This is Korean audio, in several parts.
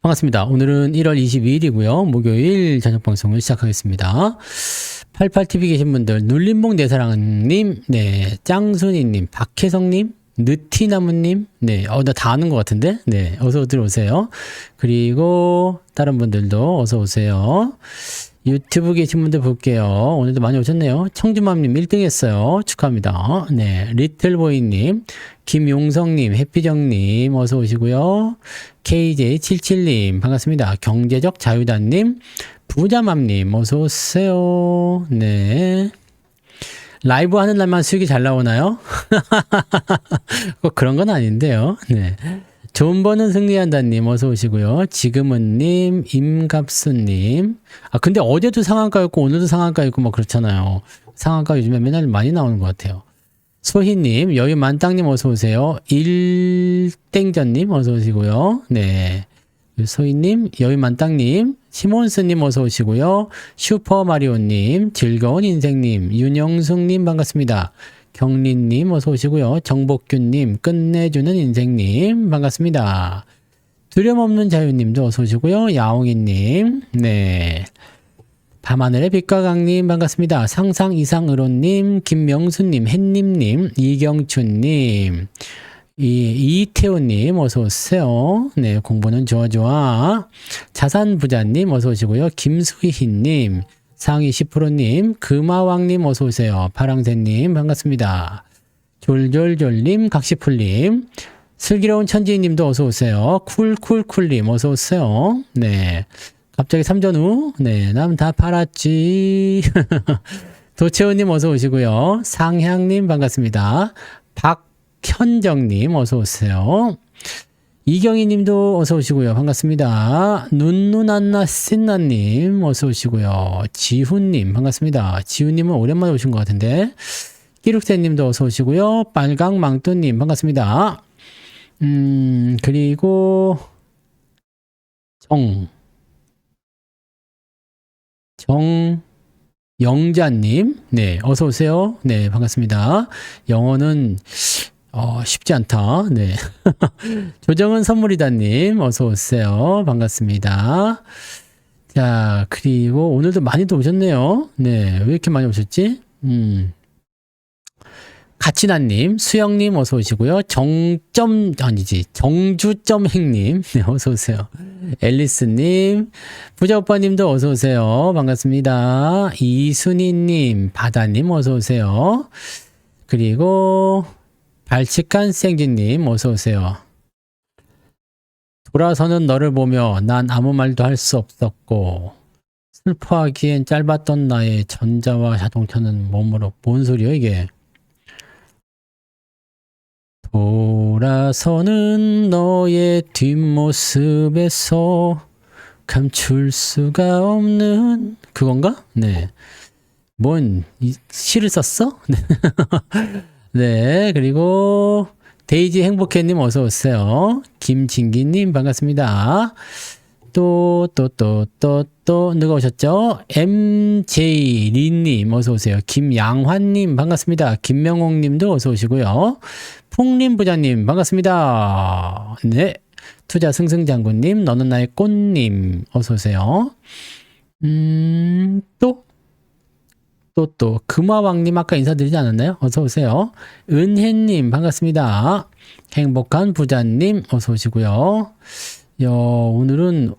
반갑습니다. 오늘은 1월 22일이고요. 목요일 저녁 방송을 시작하겠습니다. 88TV 계신 분들, 눌림봉 내사랑님, 네, 짱순이님, 박혜성님, 느티나무님, 네, 나 다 아는 것 같은데? 네, 어서 들어오세요. 그리고 다른 분들도 어서 오세요. 유튜브 계신 분들 볼게요. 오늘도 많이 오셨네요. 청주맘님 1등 했어요. 축하합니다. 네, 리틀보이님, 김용성님, 해피정님 어서 오시고요. KJ77님 반갑습니다. 경제적 자유단님, 부자맘님 어서 오세요. 네. 라이브 하는 날만 수익이 잘 나오나요? 꼭 그런 건 아닌데요. 네. 돈 버는 승리한다님 어서 오시고요. 지금은님, 임갑수님. 근데 어제도 상한가였고 오늘도 상한가였고 뭐 그렇잖아요. 상한가 요즘에 맨날 많이 나오는 것 같아요. 소희님, 여유 만땅님 어서 오세요. 일땡전님 어서 오시고요. 네. 소희님, 여유 만땅님, 시몬스님 어서 오시고요. 슈퍼마리오님, 즐거운 인생님, 윤영숙님 반갑습니다. 경린님 어서 오시고요. 정복균님, 끝내주는 인생님 반갑습니다. 두려움없는 자유님도 어서 오시고요. 야옹이님, 네. 밤하늘의 빛과 강님 반갑습니다. 상상 이상으로님, 김명수님, 햇님님, 이경춘님, 이태호님 어서 오세요. 네, 공부는 좋아. 자산부자님 어서 오시고요. 김수희님, 상위 10%님, 금화왕님 어서 오세요. 파랑새님 반갑습니다. 졸졸졸님, 각시풀님, 슬기로운 천지님도 어서 오세요. 쿨쿨쿨님 어서 오세요. 네, 갑자기 3전후, 네, 남 다 팔았지. 도채호님 어서 오시고요. 상향님 반갑습니다. 박현정님 어서 오세요. 이경희 님도 어서 오시고요. 반갑습니다. 눈누난나 신나님 어서 오시고요. 지훈님 반갑습니다. 지훈님은 오랜만에 오신 것 같은데. 끼룩새 님도 어서 오시고요. 빨강망토님 반갑습니다. 그리고 정영자님, 네, 어서 오세요. 네, 반갑습니다. 영어는 쉽지 않다. 네. 조정은 선물이다님, 어서 오세요. 반갑습니다. 자, 그리고 오늘도 많이도 오셨네요. 네, 왜 이렇게 많이 오셨지? 가치나님, 수영님, 어서 오시고요. 정주점행님, 네, 어서 오세요. 앨리스님, 부자오빠님도 어서 오세요. 반갑습니다. 이순희님, 바다님, 어서 오세요. 그리고 발칙한 생진님 어서 오세요. 돌아서는 너를 보며 난 아무 말도 할 수 없었고 슬퍼하기엔 짧았던 나의 전자와 자동차는 몸으로 뭔 소리야 이게. 돌아서는 너의 뒷모습에서 감출 수가 없는 그건가? 네. 뭔 시를 썼어? 네. 네, 그리고 데이지 행복해님 어서 오세요. 김진기님 반갑습니다. 또 누가 오셨죠? MJ 린님 어서 오세요. 김양환님 반갑습니다. 김명옥님도 어서 오시고요. 풍림 부자님 반갑습니다. 네, 투자 승승장군님, 너는 나의 꽃님 어서 오세요. 또 금화왕님 아까 인사드리지 않았나요? 어서 오세요. 은혜님 반갑습니다. 행복한 부자님 어서 오시고요. 오늘은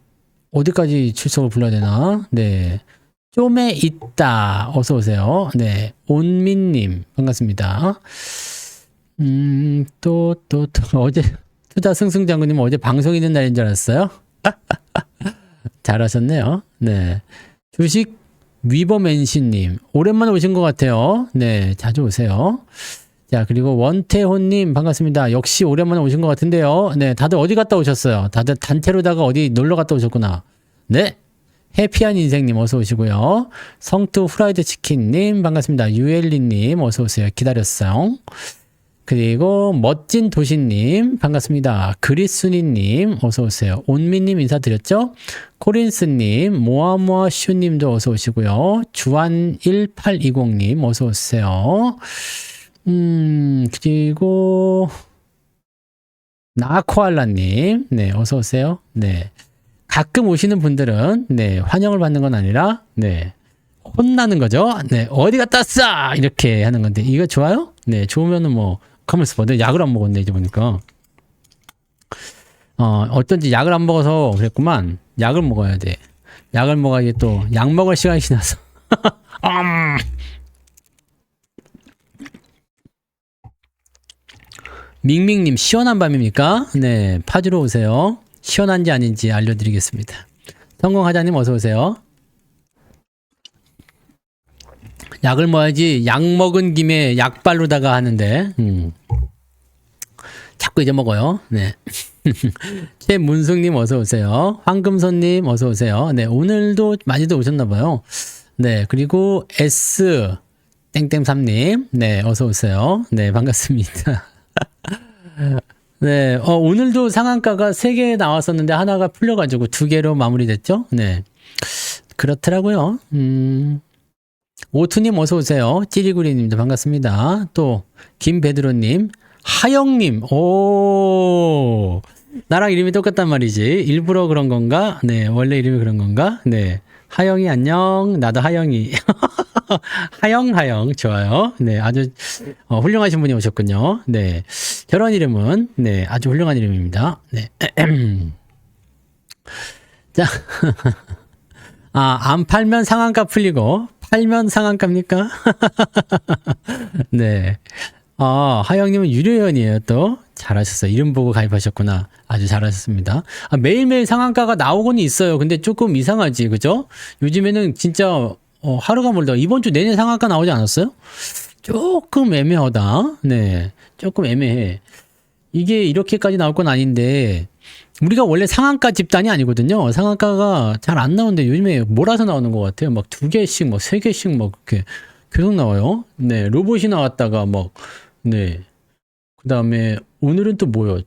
어디까지 출석을 불러야 되나? 네, 좀에 있다 어서 오세요. 네, 온민님 반갑습니다. 또 어제 투자 승승장군님 어제 방송 있는 날인 줄 알았어요? 잘하셨네요. 네, 주식 위버맨시님 오랜만에 오신 것 같아요. 네, 자주 오세요. 자, 그리고 원태호님 반갑습니다. 역시 오랜만에 오신 것 같은데요. 네, 다들 어디 갔다 오셨어요? 다들 단테로다가 어디 놀러 갔다 오셨구나. 네, 해피한 인생님 어서 오시고요. 성투 후라이드 치킨님 반갑습니다. 유엘리님 어서 오세요. 기다렸어요. 그리고 멋진 도시님 반갑습니다. 그리순이님 어서 오세요. 온미님 인사드렸죠? 코린스님, 모아모아슈님도 어서 오시고요. 주한1820님 어서 오세요. 그리고 나코알라님, 네, 어서 오세요. 네, 가끔 오시는 분들은, 네, 환영을 받는 건 아니라, 네, 혼나는 거죠. 네, 어디 갔다 왔어! 이렇게 하는 건데, 이거 좋아요? 네, 좋으면은 뭐, 가만있어 봐. 내가 약을 안 먹었네, 이제 보니까. 어쩐지 약을 안 먹어서 그랬구만. 약을 먹어야 돼. 약을 먹어야지 또, 약 먹을 시간이 지나서. 밍밍님, 시원한 밤입니까? 네, 파주로 오세요. 시원한지 아닌지 알려드리겠습니다. 성공하자님 어서오세요. 약을 먹어야지, 약 먹은 김에 약발로다가 하는데, 자꾸 잊어먹어요. 네. 최문숙님 어서오세요. 황금손님 어서오세요. 네, 오늘도 많이들 오셨나봐요. 네, 그리고 S 땡땡3님, 네, 어서오세요. 네, 반갑습니다. 네, 오늘도 상한가가 3개 나왔었는데 하나가 풀려가지고 2개로 마무리됐죠? 네. 그렇더라고요. 오투님 어서오세요. 찌리구리님도 반갑습니다. 또, 김베드로님, 하영님, 오, 나랑 이름이 똑같단 말이지. 일부러 그런 건가? 네, 원래 이름이 그런 건가? 네. 하영이 안녕. 나도 하영이. 하영, 좋아요. 네, 아주 훌륭하신 분이 오셨군요. 네, 결혼 이름은 네, 아주 훌륭한 이름입니다. 네, 자, 안 팔면 상한가 풀리고 팔면 상한가입니까? 네, 하영님은 유료회원이에요. 또 잘하셨어요. 이름 보고 가입하셨구나. 아주 잘하셨습니다. 매일매일 상한가가 나오고는 있어요. 근데 조금 이상하지, 그죠? 요즘에는 진짜 하루가 멀다. 이번 주 내내 상한가 나오지 않았어요? 조금 애매하다. 네, 조금 애매해. 이게 이렇게까지 나올 건 아닌데 우리가 원래 상한가 집단이 아니거든요. 상한가가 잘 안 나오는데 요즘에 몰아서 나오는 것 같아요. 막 2개씩, 막 3개씩 막 그렇게 계속 나와요. 네, 로봇이 나왔다가 막 네, 그 다음에 오늘은 또 뭐요?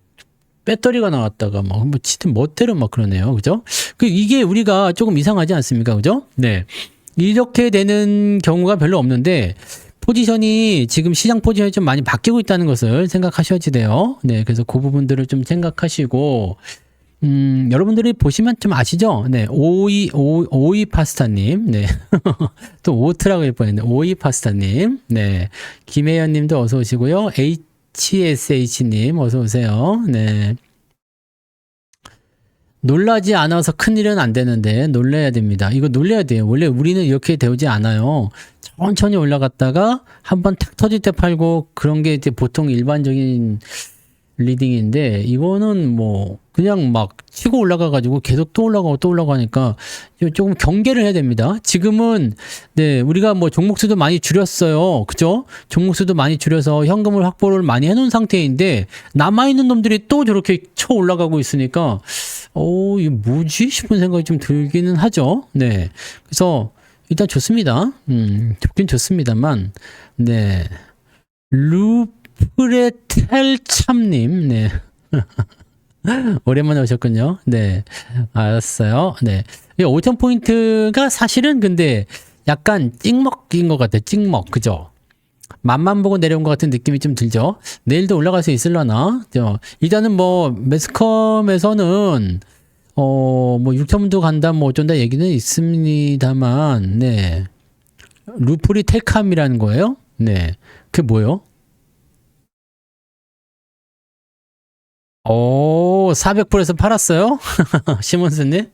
배터리가 나왔다가 막 뭐 진짜 멋대로 막 그러네요. 그죠? 이게 우리가 조금 이상하지 않습니까? 그죠? 네. 이렇게 되는 경우가 별로 없는데 포지션이 지금 시장 포지션이 좀 많이 바뀌고 있다는 것을 생각하셔야지 돼요. 네, 그래서 그 부분들을 좀 생각하시고 여러분들이 보시면 좀 아시죠? 네, 오이 파스타님, 네, 또 오트라고 할 뻔했네. 오이 파스타님, 네, 김혜연님도 어서 오시고요. HSH님 어서 오세요. 네. 놀라지 않아서 큰일은 안 되는데 놀래야 됩니다. 이거 놀래야 돼요. 원래 우리는 이렇게 되지 않아요. 천천히 올라갔다가 한번 탁 터질 때 팔고 그런 게 이제 보통 일반적인 리딩인데 이거는 뭐 그냥 막 치고 올라가가지고 계속 또 올라가고 또 올라가니까 조금 경계를 해야 됩니다. 지금은 네 우리가 뭐 종목수도 많이 줄였어요. 그죠? 종목수도 많이 줄여서 현금을 확보를 많이 해놓은 상태인데 남아있는 놈들이 또 저렇게 쳐 올라가고 있으니까 이게 뭐지 싶은 생각이 좀 들기는 하죠. 네, 그래서 일단 좋습니다. 좋긴 좋습니다만 네 루프레텔참님 네. 오랜만에 오셨군요. 네, 알았어요. 네, 5,000포인트가 사실은 근데 약간 찍먹인 것 같아요. 찍먹, 그죠? 맛만 보고 내려온 것 같은 느낌이 좀 들죠? 내일도 올라갈 수 있으려나? 일단은 뭐, 매스컴에서는, 뭐, 6,000도 간다, 뭐, 어쩐다 얘기는 있습니다만, 네. 루프리 텔캄이라는 거예요? 네. 그게 뭐예요? 400%에서 팔았어요? 시몬스님?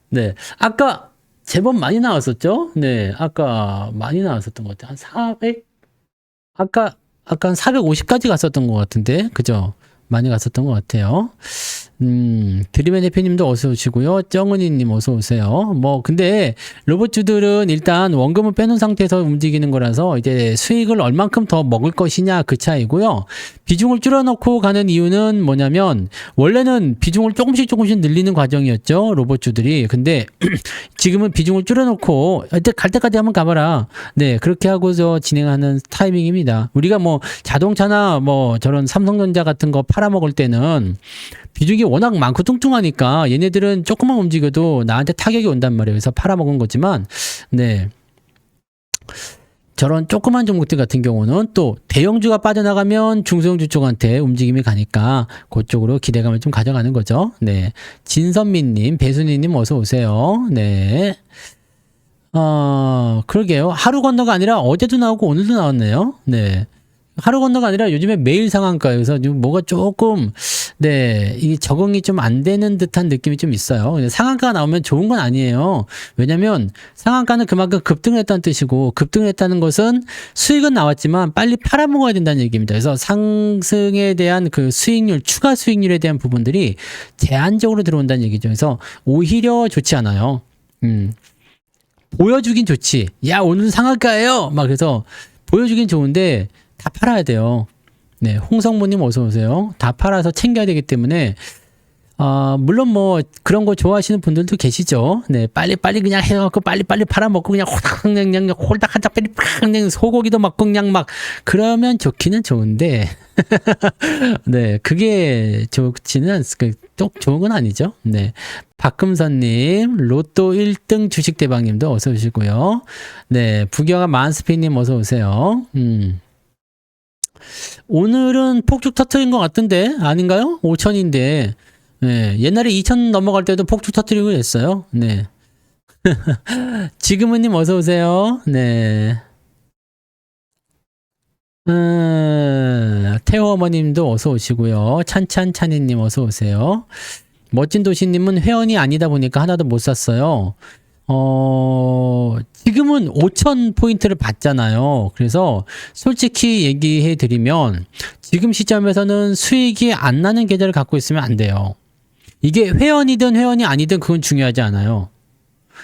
네. 아까 제법 많이 나왔었죠? 네. 아까 많이 나왔었던 것 같아요. 한 400? 아까 한 450까지 갔었던 것 같은데. 그죠? 많이 갔었던 것 같아요. 드림앤 해피님도 어서 오시고요. 정은이님 어서 오세요. 뭐 근데 로봇주들은 일단 원금을 빼놓은 상태에서 움직이는 거라서 이제 수익을 얼만큼 더 먹을 것이냐 그 차이고요. 비중을 줄여놓고 가는 이유는 뭐냐면 원래는 비중을 조금씩 늘리는 과정이었죠. 로봇주들이. 근데 지금은 비중을 줄여놓고 갈 때까지 한번 가봐라. 네, 그렇게 하고서 진행하는 타이밍입니다. 우리가 뭐 자동차나 뭐 저런 삼성전자 같은 거 팔아먹을 때는 비중이 워낙 많고 뚱뚱하니까 얘네들은 조금만 움직여도 나한테 타격이 온단 말이에요. 그래서 팔아먹은 거지만, 네. 저런 조그만 종목들 같은 경우는 또 대형주가 빠져나가면 중소형주 쪽한테 움직임이 가니까 그쪽으로 기대감을 좀 가져가는 거죠. 네. 진선미님, 배순희님 어서 오세요. 네. 그러게요. 하루 건너가 아니라 어제도 나오고 오늘도 나왔네요. 네. 하루 건너가 아니라 요즘에 매일 상한가여서 뭐가 조금, 네, 이 적응이 좀 안 되는 듯한 느낌이 좀 있어요. 근데 상한가가 나오면 좋은 건 아니에요. 왜냐면 상한가는 그만큼 급등을 했다는 뜻이고, 급등을 했다는 것은 수익은 나왔지만 빨리 팔아먹어야 된다는 얘기입니다. 그래서 상승에 대한 그 수익률, 추가 수익률에 대한 부분들이 제한적으로 들어온다는 얘기죠. 그래서 오히려 좋지 않아요. 보여주긴 좋지. 야, 오늘 상한가예요. 막 그래서 보여주긴 좋은데 다 팔아야 돼요. 네, 홍성모님 어서 오세요. 다 팔아서 챙겨야 되기 때문에 물론 뭐 그런 거 좋아하시는 분들도 계시죠. 네, 빨리빨리 그냥 해갖고 빨리빨리 팔아먹고 그냥 홀딱 그냥 홀딱 한짝 빨리 그냥 소고기도 먹고 그냥 막 그러면 좋기는 좋은데 네, 그게 좋지는 또 좋은 건 아니죠. 네, 박금선님, 로또 1등 주식 대박님도 어서 오시고요. 네, 부경아 만스피님 어서 오세요. 오늘은 폭죽 터트린 것 같던데 아닌가요? 5천인데 네, 옛날에 2천 넘어갈 때도 폭죽 터트리고 했어요. 네. 지금은님 어서 오세요. 네. 태호 어머님도 어서 오시고요. 찬찬찬이님 어서 오세요. 멋진 도시님은 회원이 아니다 보니까 하나도 못 샀어요. 지금은 5천 포인트를 받잖아요. 그래서 솔직히 얘기해 드리면 지금 시점에서는 수익이 안 나는 계좌를 갖고 있으면 안 돼요. 이게 회원이든 회원이 아니든 그건 중요하지 않아요.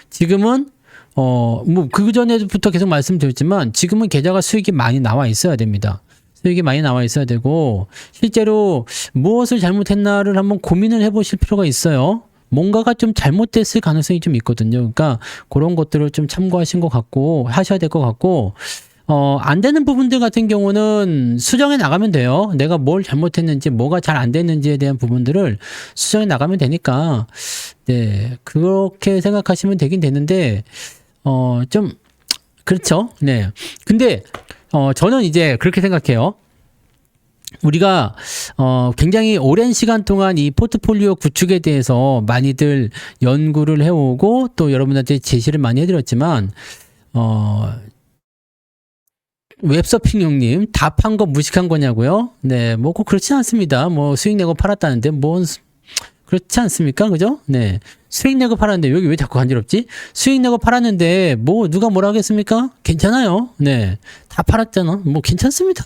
지금은 뭐 그 전에부터 계속 말씀드렸지만 지금은 계좌가 수익이 많이 나와 있어야 됩니다. 수익이 많이 나와 있어야 되고 실제로 무엇을 잘못했나를 한번 고민을 해보실 필요가 있어요. 뭔가가 좀 잘못됐을 가능성이 좀 있거든요. 그러니까 그런 것들을 좀 참고하신 것 같고 하셔야 될 것 같고 안 되는 부분들 같은 경우는 수정해 나가면 돼요. 내가 뭘 잘못했는지 뭐가 잘 안 됐는지에 대한 부분들을 수정해 나가면 되니까 네, 그렇게 생각하시면 되긴 되는데 좀 그렇죠. 네. 근데 저는 이제 그렇게 생각해요. 우리가 굉장히 오랜 시간 동안 이 포트폴리오 구축에 대해서 많이들 연구를 해오고 또 여러분한테 제시를 많이 해드렸지만 웹서핑용님 다 판 거 무식한 거냐고요? 네, 뭐 꼭 그렇지 않습니다. 뭐 수익 내고 팔았다는데 뭔 그렇지 않습니까? 그죠? 네, 수익 내고 팔았는데 여기 왜 자꾸 간지럽지? 수익 내고 팔았는데 뭐 누가 뭐라 하겠습니까? 괜찮아요. 네, 다 팔았잖아. 뭐 괜찮습니다.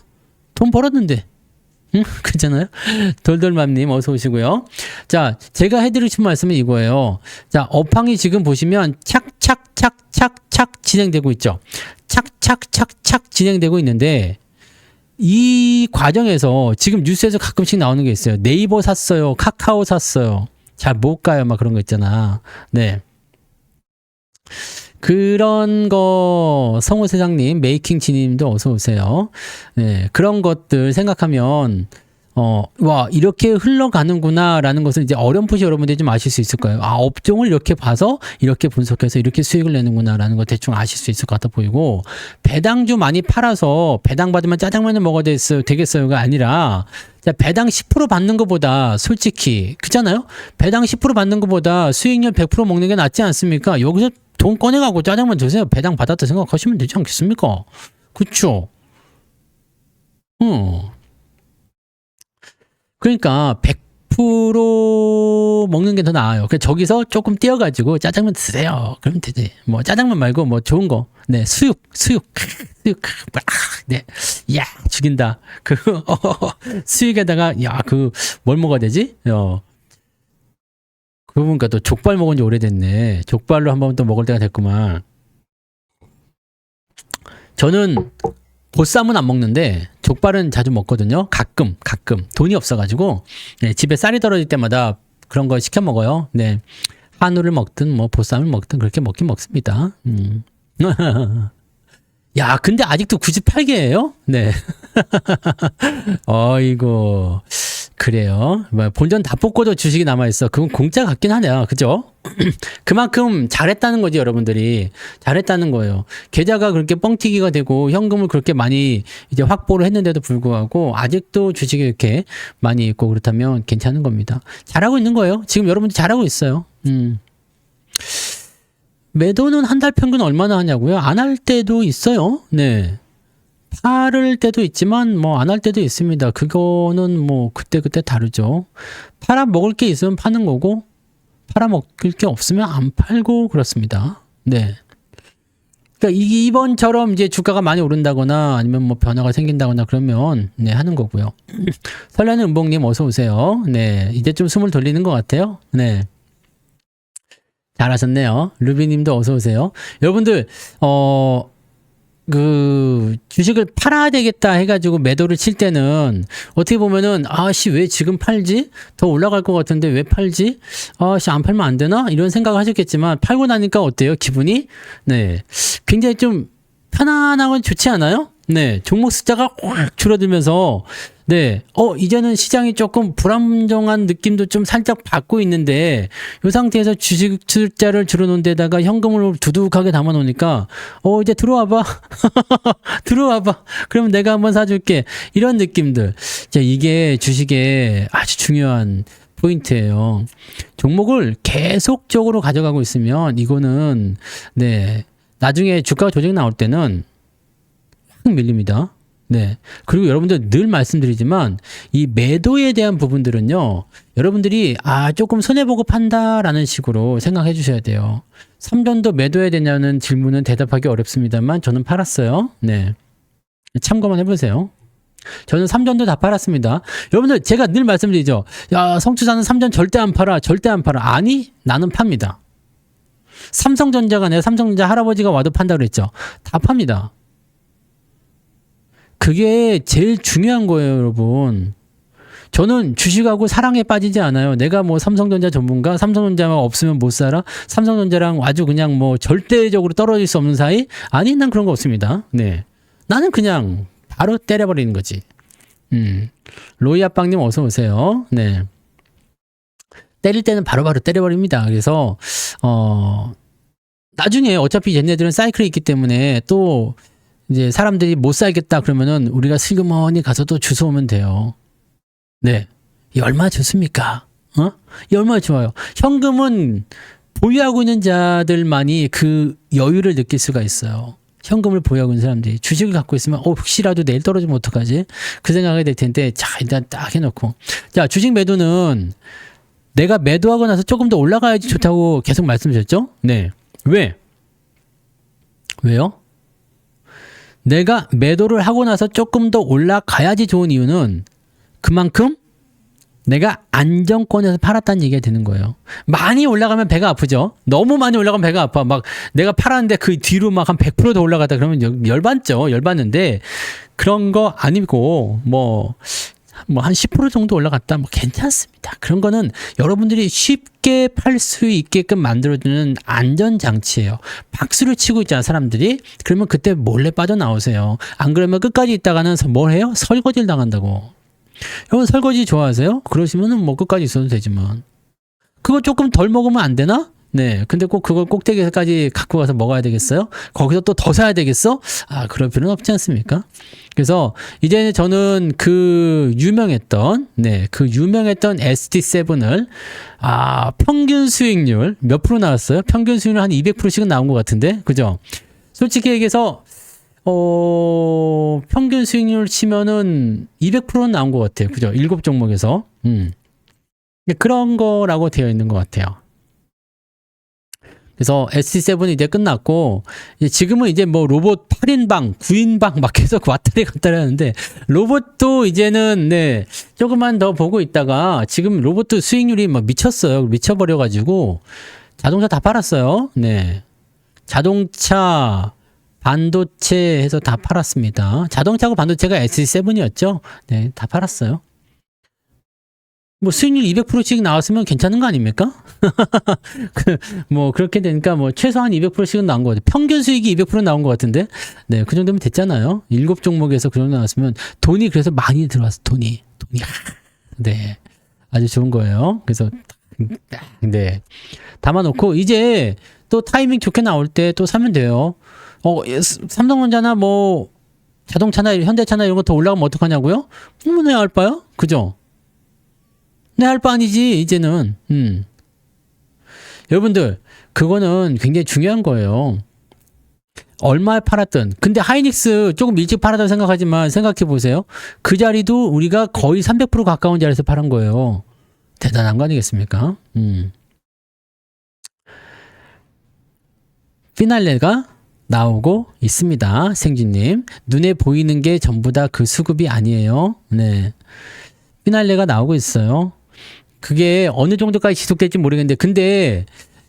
돈 벌었는데. 그렇잖아요. 돌돌맘님 어서 오시고요. 자, 제가 해드리고 싶은 말씀은 이거예요. 자, 업황이 지금 보시면 착착착착착 진행되고 있죠. 착착착착 진행되고 있는데 이 과정에서 지금 뉴스에서 가끔씩 나오는 게 있어요. 네이버 샀어요. 카카오 샀어요. 잘 못 가요. 막 그런 거 있잖아. 네. 그런 거 성우세상님, 메이킹지님도 어서 오세요. 네, 그런 것들 생각하면 와 이렇게 흘러가는구나라는 것을 이제 어렴풋이 여러분들이 좀 아실 수 있을 거예요. 아, 업종을 이렇게 봐서 이렇게 분석해서 이렇게 수익을 내는구나라는 거 대충 아실 수 있을 것 같아 보이고 배당주 많이 팔아서 배당 받으면 짜장면을 먹어야 되겠어요가 아니라 자, 배당 10% 받는 것보다 솔직히 그렇잖아요. 배당 10% 받는 것보다 수익률 100% 먹는 게 낫지 않습니까? 여기서 돈 꺼내가고 짜장면 드세요. 배당 받았다 생각하시면 되지 않겠습니까? 그쵸? 그러니까 100% 먹는 게 더 나아요. 그래서 저기서 조금 띄어가지고 짜장면 드세요. 그러면 되지. 뭐 짜장면 말고 뭐 좋은 거. 네, 수육. 네, 야 죽인다. 그 수육에다가 야 그 뭘 먹어야 되지? 그러니까 또 족발 먹은 지 오래됐네. 족발로 한번 또 먹을 때가 됐구만. 저는 보쌈은 안 먹는데 족발은 자주 먹거든요. 가끔 돈이 없어가지고 네, 집에 쌀이 떨어질 때마다 그런 거 시켜 먹어요. 네, 한우를 먹든 뭐 보쌈을 먹든 그렇게 먹긴 먹습니다. 야, 근데 아직도 98개예요? 네. 어이고 그래요. 뭐 본전 다 뽑고도 주식이 남아있어. 그건 공짜 같긴 하네요. 그죠? 그만큼 잘했다는 거지, 여러분들이. 잘했다는 거예요. 계좌가 그렇게 뻥튀기가 되고 현금을 그렇게 많이 이제 확보를 했는데도 불구하고 아직도 주식이 이렇게 많이 있고 그렇다면 괜찮은 겁니다. 잘하고 있는 거예요. 지금 여러분들 잘하고 있어요. 매도는 한 달 평균 얼마나 하냐고요? 안 할 때도 있어요. 네. 팔을 때도 있지만 뭐 안 할 때도 있습니다. 그거는 뭐 그때그때 다르죠. 팔아 먹을 게 있으면 파는 거고 팔아 먹을 게 없으면 안 팔고 그렇습니다. 네. 그러니까 이번처럼 이제 주가가 많이 오른다거나 아니면 뭐 변화가 생긴다거나 그러면 네 하는 거고요. 설레는 은봉님 어서 오세요. 네. 이제 좀 숨을 돌리는 것 같아요. 네. 잘하셨네요. 루비님도 어서 오세요. 여러분들 주식을 팔아야 되겠다 해가지고 매도를 칠 때는 어떻게 보면은 아씨 왜 지금 팔지? 더 올라갈 것 같은데 왜 팔지? 아씨 안 팔면 안 되나? 이런 생각을 하셨겠지만 팔고 나니까 어때요? 기분이? 네. 굉장히 좀 편안하고 좋지 않아요? 네. 종목 숫자가 확 줄어들면서 네. 이제는 시장이 조금 불안정한 느낌도 좀 살짝 받고 있는데 이 상태에서 주식 숫자를 줄여놓은 데다가 현금을 두둑하게 담아놓으니까 이제 들어와봐. 들어와봐. 그럼 내가 한번 사줄게. 이런 느낌들. 이게 주식의 아주 중요한 포인트예요. 종목을 계속적으로 가져가고 있으면 이거는 네. 나중에 주가 조정 나올 때는 확 밀립니다. 네. 그리고 여러분들 늘 말씀드리지만 이 매도에 대한 부분들은요. 여러분들이 조금 손해보고 판다라는 식으로 생각해 주셔야 돼요. 3전도 매도해야 되냐는 질문은 대답하기 어렵습니다만 저는 팔았어요. 네. 참고만 해보세요. 저는 3전도 다 팔았습니다. 여러분들 제가 늘 말씀드리죠. 야, 성투자는 3전 절대 안 팔아. 절대 안 팔아. 아니, 나는 팝니다. 삼성전자가 내가 삼성전자 할아버지가 와도 판다 그랬죠. 다 팝니다. 그게 제일 중요한 거예요, 여러분. 저는 주식하고 사랑에 빠지지 않아요. 내가 뭐 삼성전자 전문가, 삼성전자만 없으면 못 살아? 삼성전자랑 아주 그냥 뭐 절대적으로 떨어질 수 없는 사이? 아니, 난 그런 거 없습니다. 네. 나는 그냥 바로 때려버리는 거지. 로이아빵님 어서 오세요. 네. 때릴 때는 바로바로 때려버립니다. 그래서, 나중에 어차피 얘네들은 사이클이 있기 때문에 또 이제 사람들이 못 살겠다 그러면은 우리가 슬그머니 가서 또 주워오면 돼요. 네. 이 얼마나 좋습니까? 이 얼마나 좋아요. 현금은 보유하고 있는 자들만이 그 여유를 느낄 수가 있어요. 현금을 보유하고 있는 사람들이 주식을 갖고 있으면 혹시라도 내일 떨어지면 어떡하지? 그 생각이 될 텐데 자 일단 딱 해놓고 자 주식 매도는 내가 매도하고 나서 조금 더 올라가야지 좋다고 계속 말씀드렸죠? 네. 왜요? 내가 매도를 하고 나서 조금 더 올라가야지 좋은 이유는 그만큼 내가 안정권에서 팔았다는 얘기가 되는 거예요. 많이 올라가면 배가 아프죠. 너무 많이 올라가면 배가 아파. 막 내가 팔았는데 그 뒤로 막 한 100% 더 올라가다 그러면 열받죠. 열받는데 그런 거 아니고 뭐 한 10% 정도 올라갔다 뭐 괜찮습니다. 그런 거는 여러분들이 쉽게 팔 수 있게끔 만들어주는 안전장치예요. 박수를 치고 있잖아 사람들이. 그러면 그때 몰래 빠져나오세요. 안 그러면 끝까지 있다가는 뭘 해요? 설거지를 당한다고. 여러분 설거지 좋아하세요? 그러시면은 뭐 끝까지 있어도 되지만 그거 조금 덜 먹으면 안 되나? 네. 근데 꼭 그걸 꼭대기에까지 갖고 가서 먹어야 되겠어요? 거기서 또 더 사야 되겠어? 그럴 필요는 없지 않습니까? 그래서 이제 저는 그 유명했던 ST7을 평균 수익률 몇 프로 나왔어요? 평균 수익률 한 200%씩은 나온 것 같은데. 그죠? 솔직히 얘기해서 평균 수익률 치면은 200%는 나온 것 같아요. 그죠? 7종목에서. 그런 거라고 되어 있는 것 같아요. 그래서 ST7은 이제 끝났고, 지금은 이제 뭐 로봇 8인방, 9인방 막 계속 왔다리 갔다리 하는데, 로봇도 이제는, 네, 조금만 더 보고 있다가, 지금 로봇도 수익률이 막 미쳤어요. 미쳐버려가지고, 자동차 다 팔았어요. 네. 자동차, 반도체 해서 다 팔았습니다. 자동차하고 반도체가 ST7이었죠? 네, 다 팔았어요. 뭐 수익률 200%씩 나왔으면 괜찮은 거 아닙니까? 뭐 그렇게 되니까 뭐 최소한 200%씩은 나온 거 같아요. 평균 수익이 200% 나온 것 같은데, 네, 그 정도면 됐잖아요. 7종목에서 그 정도 나왔으면 돈이 그래서 많이 들어왔어. 돈이 네. 아주 좋은 거예요. 그래서, 네. 담아놓고, 이제 또 타이밍 좋게 나올 때 또 사면 돼요. 삼성전자나 뭐, 자동차나 현대차나 이런 거 더 올라가면 어떡하냐고요? 내 알바요? 그죠? 내 알바 아니지, 이제는. 여러분들, 그거는 굉장히 중요한 거예요. 얼마에 팔았든. 근데 하이닉스 조금 일찍 팔았다고 생각하지만 생각해 보세요. 그 자리도 우리가 거의 300% 가까운 자리에서 팔은 거예요. 대단한 거 아니겠습니까? 피날레가 나오고 있습니다. 생쥐님. 눈에 보이는 게 전부 다 그 수급이 아니에요. 네. 피날레가 나오고 있어요. 그게 어느 정도까지 지속될지 모르겠는데, 근데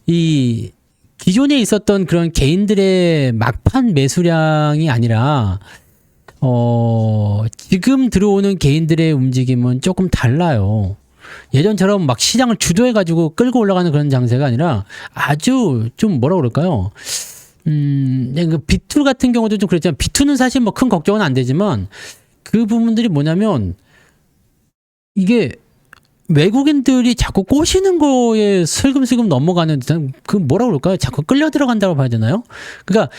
이 기존에 있었던 그런 개인들의 막판 매수량이 아니라 지금 들어오는 개인들의 움직임은 조금 달라요. 예전처럼 막 시장을 주도해가지고 끌고 올라가는 그런 장세가 아니라 아주 좀 뭐라 그럴까요? 비투 같은 경우도 좀 그랬지만, 비투는 사실 뭐 큰 걱정은 안 되지만, 그 부분들이 뭐냐면, 이게 외국인들이 자꾸 꼬시는 거에 슬금슬금 넘어가는 듯한, 그 뭐라 그럴까요? 자꾸 끌려 들어간다고 봐야 되나요? 그러니까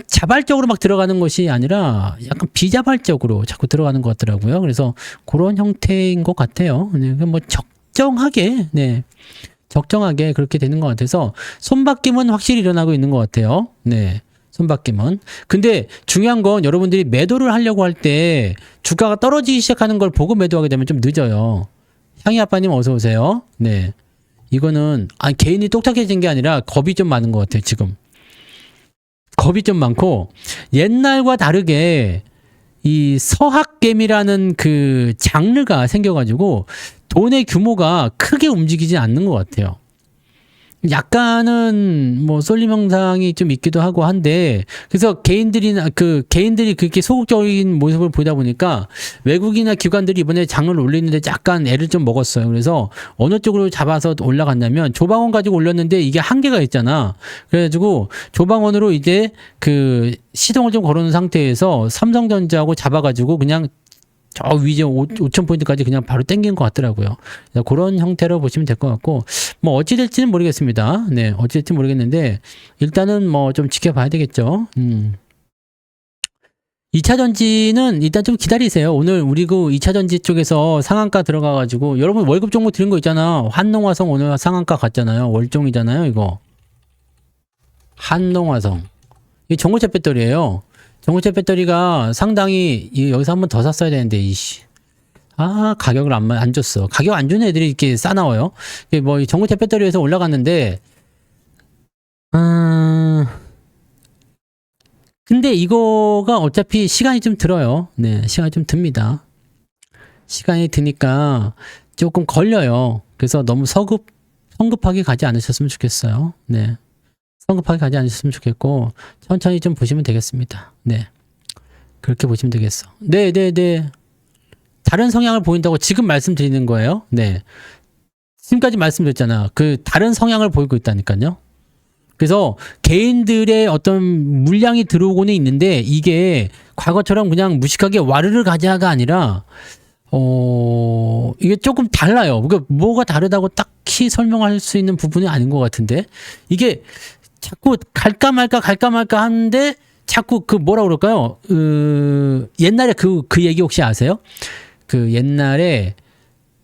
자발적으로 막 들어가는 것이 아니라 약간 비자발적으로 자꾸 들어가는 것 같더라고요. 그래서 그런 형태인 것 같아요. 네, 뭐 적정하게, 네. 적정하게 그렇게 되는 것 같아서 손바뀜은 확실히 일어나고 있는 것 같아요. 네. 손바뀜은. 근데 중요한 건 여러분들이 매도를 하려고 할 때 주가가 떨어지기 시작하는 걸 보고 매도하게 되면 좀 늦어요. 향이 아빠님 어서 오세요. 네. 이거는 개인이 똑똑해진 게 아니라 겁이 좀 많은 것 같아요. 지금. 겁이 좀 많고 옛날과 다르게 이 서학겜이라는 그 장르가 생겨가지고 돈의 규모가 크게 움직이지 않는 것 같아요. 약간은 뭐 쏠림 현상이 좀 있기도 하고 한데, 그래서 개인들이 그렇게 소극적인 모습을 보다 보니까 외국이나 기관들이 이번에 장을 올리는데 약간 애를 좀 먹었어요. 그래서 어느 쪽으로 잡아서 올라갔냐면 조방원 가지고 올렸는데 이게 한계가 있잖아. 그래가지고 조방원으로 이제 그 시동을 좀 걸어놓은 상태에서 삼성전자하고 잡아가지고 그냥 저 위에 5,000포인트까지 그냥 바로 땡긴 것 같더라고요. 그런 형태로 보시면 될 것 같고, 뭐 어찌 될지는 모르겠습니다. 네, 어찌 될지 모르겠는데, 일단은 뭐 좀 지켜봐야 되겠죠. 2차전지는 일단 좀 기다리세요. 오늘 우리 그 2차전지 쪽에서 상한가 들어가가지고, 여러분 월급 정보 드린 거 있잖아. 한농화성 오늘 상한가 갔잖아요. 월종이잖아요, 이거. 한농화성. 이게 전고체 배터리예요. 전고체 배터리가 상당히 여기서 한번 더 샀어야 되는데 가격을 안 줬어. 가격 안 주는 애들이 이렇게 싸나워요. 뭐 전고체 배터리에서 올라갔는데 근데 이거가 어차피 시간이 좀 들어요. 네, 시간이 좀 듭니다. 시간이 드니까 조금 걸려요. 그래서 너무 성급하게 가지 않으셨으면 좋겠어요. 네. 성급하게 가지 않으셨으면 좋겠고 천천히 좀 보시면 되겠습니다. 네, 그렇게 보시면 되겠어. 네. 다른 성향을 보인다고 지금 말씀드리는 거예요. 네, 지금까지 말씀드렸잖아. 그 다른 성향을 보이고 있다니까요. 그래서 개인들의 어떤 물량이 들어오고는 있는데 이게 과거처럼 그냥 무식하게 와르르 가자가 아니라 이게 조금 달라요. 그러니까 뭐가 다르다고 딱히 설명할 수 있는 부분이 아닌 것 같은데, 이게 자꾸 갈까 말까 하는데 자꾸 그 뭐라 그럴까요? 옛날에 그 얘기 혹시 아세요? 그 옛날에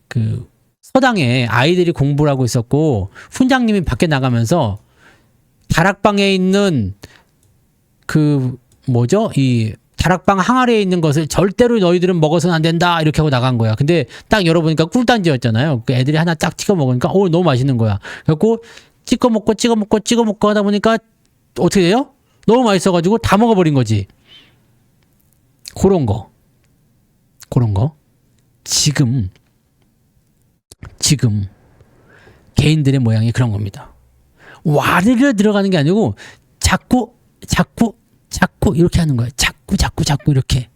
그 서당에 아이들이 공부를 하고 있었고 훈장님이 밖에 나가면서 다락방에 있는 그 뭐죠? 이 다락방 항아리에 있는 것을 절대로 너희들은 먹어서는 안 된다 이렇게 하고 나간 거야. 근데 딱 열어보니까 꿀단지였잖아요. 그 애들이 하나 딱 찍어 먹으니까 너무 맛있는 거야. 그래갖고 찍어 먹고 하다 보니까 어떻게 돼요? 너무 맛있어가지고 다 먹어버린 거지. 그런 거. 지금 개인들의 모양이 그런 겁니다. 와르르 들어가는 게 아니고 자꾸 이렇게 하는 거예요. 자꾸 이렇게.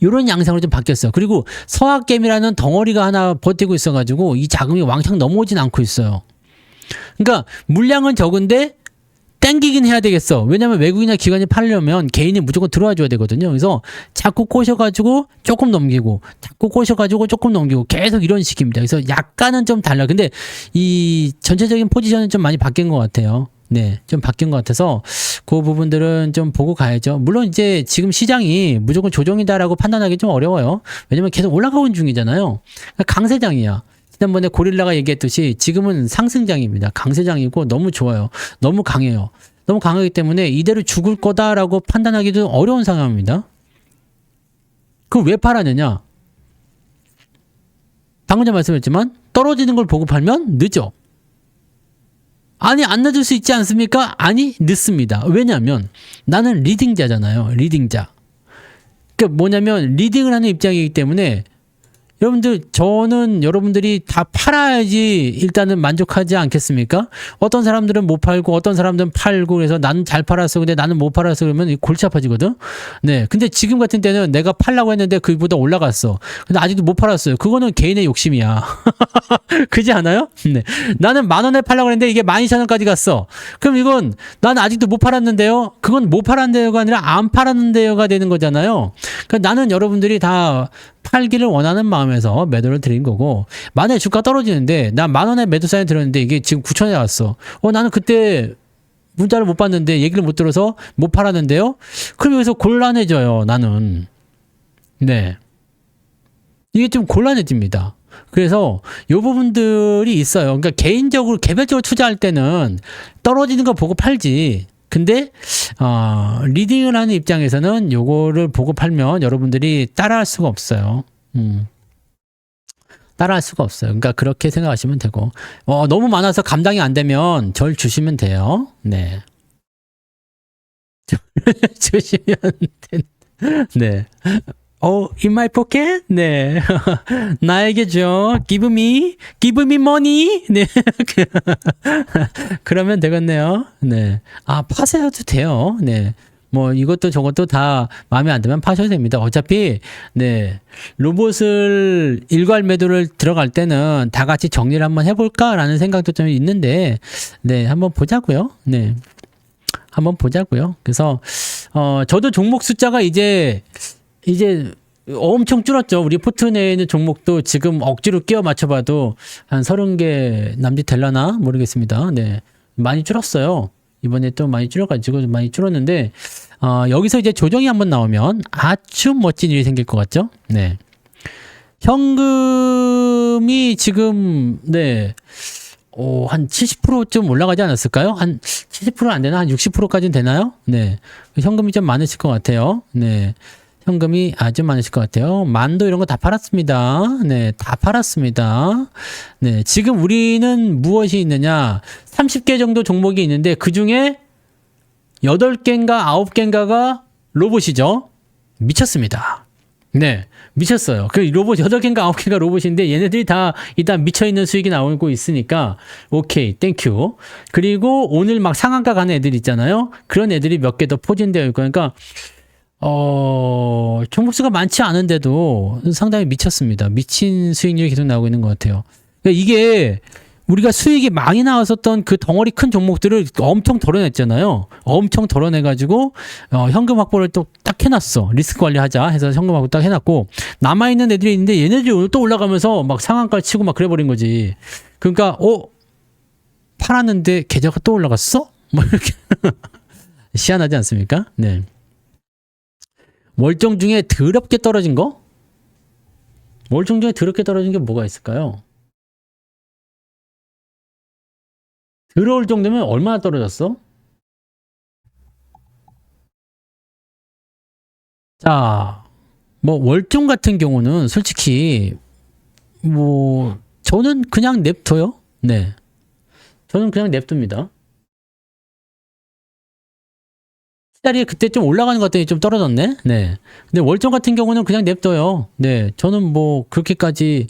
이런 양상으로 좀 바뀌었어요. 그리고 서학겜이라는 덩어리가 하나 버티고 있어가지고 이 자금이 왕창 넘어오진 않고 있어요. 그러니까 물량은 적은데 땡기긴 해야 되겠어. 왜냐면 외국인이나 기관이 팔려면 개인이 무조건 들어와 줘야 되거든요. 그래서 자꾸 꼬셔가지고 조금 넘기고, 자꾸 꼬셔가지고 조금 넘기고, 계속 이런 식입니다. 그래서 약간은 좀 달라. 근데 이 전체적인 포지션은 좀 많이 바뀐 것 같아요. 네, 좀 바뀐 것 같아서 그 부분들은 좀 보고 가야죠. 물론 이제 지금 시장이 무조건 조정이다라고 판단하기 좀 어려워요. 왜냐면 계속 올라가고 있는 중이잖아요. 그러니까 강세장이야. 지난번에 고릴라가 얘기했듯이 지금은 상승장입니다. 강세장이고 너무 좋아요. 너무 강해요. 너무 강하기 때문에 이대로 죽을 거다라고 판단하기도 어려운 상황입니다. 그럼 왜 팔았느냐? 방금 전에 말씀했지만 떨어지는 걸 보고 팔면 늦어. 아니, 안 늦을 수 있지 않습니까? 아니, 늦습니다. 왜냐하면 나는 리딩자잖아요. 리딩자. 그러니까 뭐냐면 리딩을 하는 입장이기 때문에 여러분들, 저는 여러분들이 다 팔아야지 일단은 만족하지 않겠습니까? 어떤 사람들은 못 팔고 어떤 사람들은 팔고 그래서 나는 잘 팔았어. 근데 나는 못 팔았어. 그러면 골치 아파지거든? 네. 근데 지금 같은 때는 내가 팔라고 했는데 그보다 올라갔어. 근데 아직도 못 팔았어요. 그거는 개인의 욕심이야. 그지 않아요? 네. 나는 10,000원에 팔라고 했는데 이게 12,000원까지 갔어. 그럼 이건 나는 아직도 못 팔았는데요? 그건 못 팔았는데요가 아니라 안 팔았는데요가 되는 거잖아요. 그러니까 나는 여러분들이 다 팔기를 원하는 마음에서 매도를 드린 거고, 만약에 주가 떨어지는데 나 10,000원에 매도 사인 들었는데 이게 지금 9,000원에 왔어. 나는 그때 문자를 못 봤는데 얘기를 못 들어서 못 팔았는데요. 그럼 여기서 곤란해져요. 나는. 네. 이게 좀 곤란해집니다. 그래서 요 부분들이 있어요. 그러니까 개인적으로 개별적으로 투자할 때는 떨어지는 거 보고 팔지. 근데 리딩을 하는 입장에서는 요거를 보고 팔면 여러분들이 따라할 수가 없어요. 따라할 수가 없어요. 그러니까 그렇게 생각하시면 되고, 너무 많아서 감당이 안 되면 절 주시면 돼요. 네. 주시면 네. in my pocket? 네. 나에게 줘. give me money? 네. 그러면 되겠네요. 네. 파셔도 돼요. 네. 뭐, 이것도 저것도 다 마음에 안 들면 파셔도 됩니다. 어차피, 네. 로봇을 일괄 매도를 들어갈 때는 다 같이 정리를 한번 해볼까라는 생각도 좀 있는데, 네. 한번 보자고요. 네. 한번 보자고요. 그래서, 저도 종목 숫자가 이제 엄청 줄었죠. 우리 포트 내에 있는 종목도 지금 억지로 끼워 맞춰봐도 한 30개 남짓 될라나 모르겠습니다. 네, 많이 줄었어요. 이번에 또 많이 줄어가지고 많이 줄었는데, 여기서 이제 조정이 한번 나오면 아주 멋진 일이 생길 것 같죠. 네, 현금이 지금 네, 한 70%좀 올라가지 않았을까요? 한 70% 안 되나? 한 60%까지는 되나요? 네, 현금이 좀 많으실 것 같아요. 네. 현금이 아주 많으실 것 같아요. 만도 이런 거 다 팔았습니다. 네, 다 팔았습니다. 네, 지금 우리는 무엇이 있느냐? 30개 정도 종목이 있는데 그 중에 8개인가 9개인가가 로봇이죠. 미쳤습니다. 네, 미쳤어요. 그 로봇 8개인가 9개가 로봇인데 얘네들이 다 일단 미쳐있는 수익이 나오고 있으니까 오케이, 땡큐. 그리고 오늘 막 상한가 가는 애들 있잖아요. 그런 애들이 몇 개 더 포진되어 있고, 그러니까 종목수가 많지 않은데도 상당히 미쳤습니다. 미친 수익률이 계속 나오고 있는 것 같아요. 그러니까 이게 우리가 수익이 많이 나왔었던 그 덩어리 큰 종목들을 엄청 덜어냈잖아요. 엄청 덜어내가지고 현금 확보를 또 딱 해놨어. 리스크 관리하자 해서 현금 확보 딱 해놨고, 남아있는 애들이 있는데 얘네들이 오늘 또 올라가면서 막 상한가를 치고 막 그래버린 거지. 그러니까 팔았는데 계좌가 또 올라갔어? 뭐 이렇게 희한하지 않습니까? 네. 월정 중에 더럽게 떨어진 거? 월정 중에 더럽게 떨어진 게 뭐가 있을까요? 들어올 정도면 얼마나 떨어졌어? 자, 뭐 월정 같은 경우는 솔직히 뭐 저는 그냥 냅둬요. 네, 저는 그냥 냅둡니다. 자리에 그때 좀 올라가는 것 같더니 좀 떨어졌네. 네. 근데 월정 같은 경우는 그냥 냅둬요. 네. 저는 뭐 그렇게까지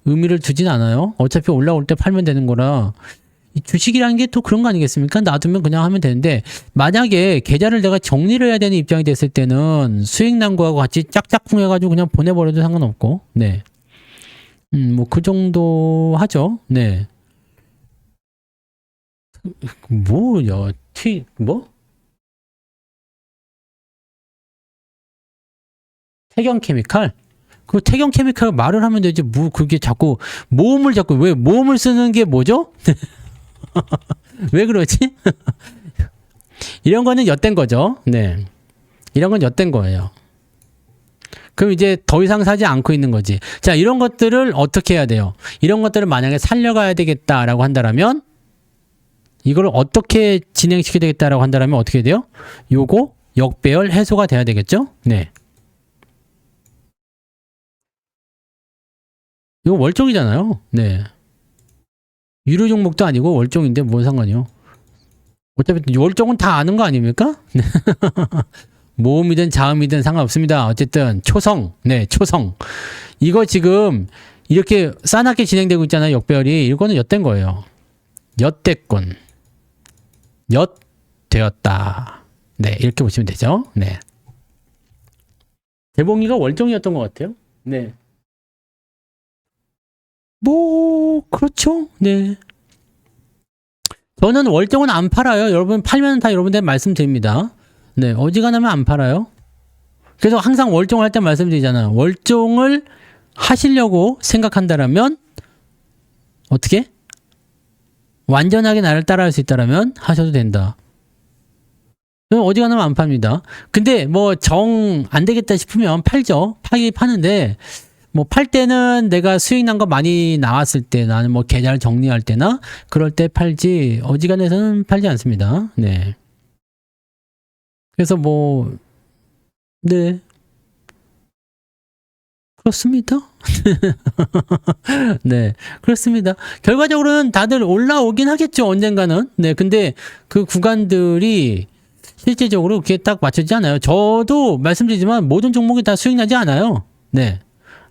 의미를 두진 않아요. 어차피 올라올 때 팔면 되는 거라. 이 주식이라는 게 또 그런 거 아니겠습니까? 놔두면 그냥 하면 되는데, 만약에 계좌를 내가 정리를 해야 되는 입장이 됐을 때는 수익 난 거하고 같이 짝짝꿍 해가지고 그냥 보내버려도 상관없고, 네. 뭐 그 정도 하죠. 네. 뭐야. 뭐? 태경 케미칼? 그 태경 케미칼 말을 하면 되지. 뭐, 그게 자꾸, 모음을 자꾸, 왜 모음을 쓰는 게 뭐죠? 왜 그러지? 이런 거는 엿된 거죠. 네. 이런 건 엿된 거예요. 그럼 이제 더 이상 사지 않고 있는 거지. 자, 이런 것들을 어떻게 해야 돼요? 이런 것들을 만약에 살려가야 되겠다라고 한다면, 이걸 어떻게 진행시켜야 되겠다라고 한다면 어떻게 돼요? 요거 역배열 해소가 돼야 되겠죠? 네. 이거 월종이잖아요. 네. 유료 종목도 아니고 월종인데 뭔 상관이요? 어차피 월종은 다 아는 거 아닙니까? 모음이든 자음이든 상관없습니다. 어쨌든 초성, 네, 초성. 이거 지금 이렇게 싸납게 진행되고 있잖아요. 역배열이. 이거는 엿된 거예요. 엿됐군. 엿되었다. 네, 이렇게 보시면 되죠. 네. 대봉이가 월종이었던 것 같아요. 네. 뭐 그렇죠. 네. 저는 월종은 안 팔아요. 여러분 팔면 다 여러분들 말씀드립니다. 네, 어지간하면 안 팔아요. 그래서 항상 월종 할 때 말씀드리잖아요. 월종을 하시려고 생각한다라면 어떻게? 완전하게 나를 따라할 수 있다라면 하셔도 된다. 저는 어지간하면 안 팝니다. 근데 뭐 정 안 되겠다 싶으면 팔죠. 파긴 파는데 뭐 팔 때는 내가 수익 난 거 많이 나왔을 때 나는 뭐 계좌를 정리할 때나 그럴 때 팔지 어지간해서는 팔지 않습니다. 네. 그래서 뭐 네. 그렇습니다. 네, 그렇습니다. 결과적으로는 다들 올라오긴 하겠죠, 언젠가는. 네, 근데 그 구간들이 실제적으로 그렇게 딱 맞춰지지 않아요. 저도 말씀드리지만 모든 종목이 다 수익 나지 않아요. 네,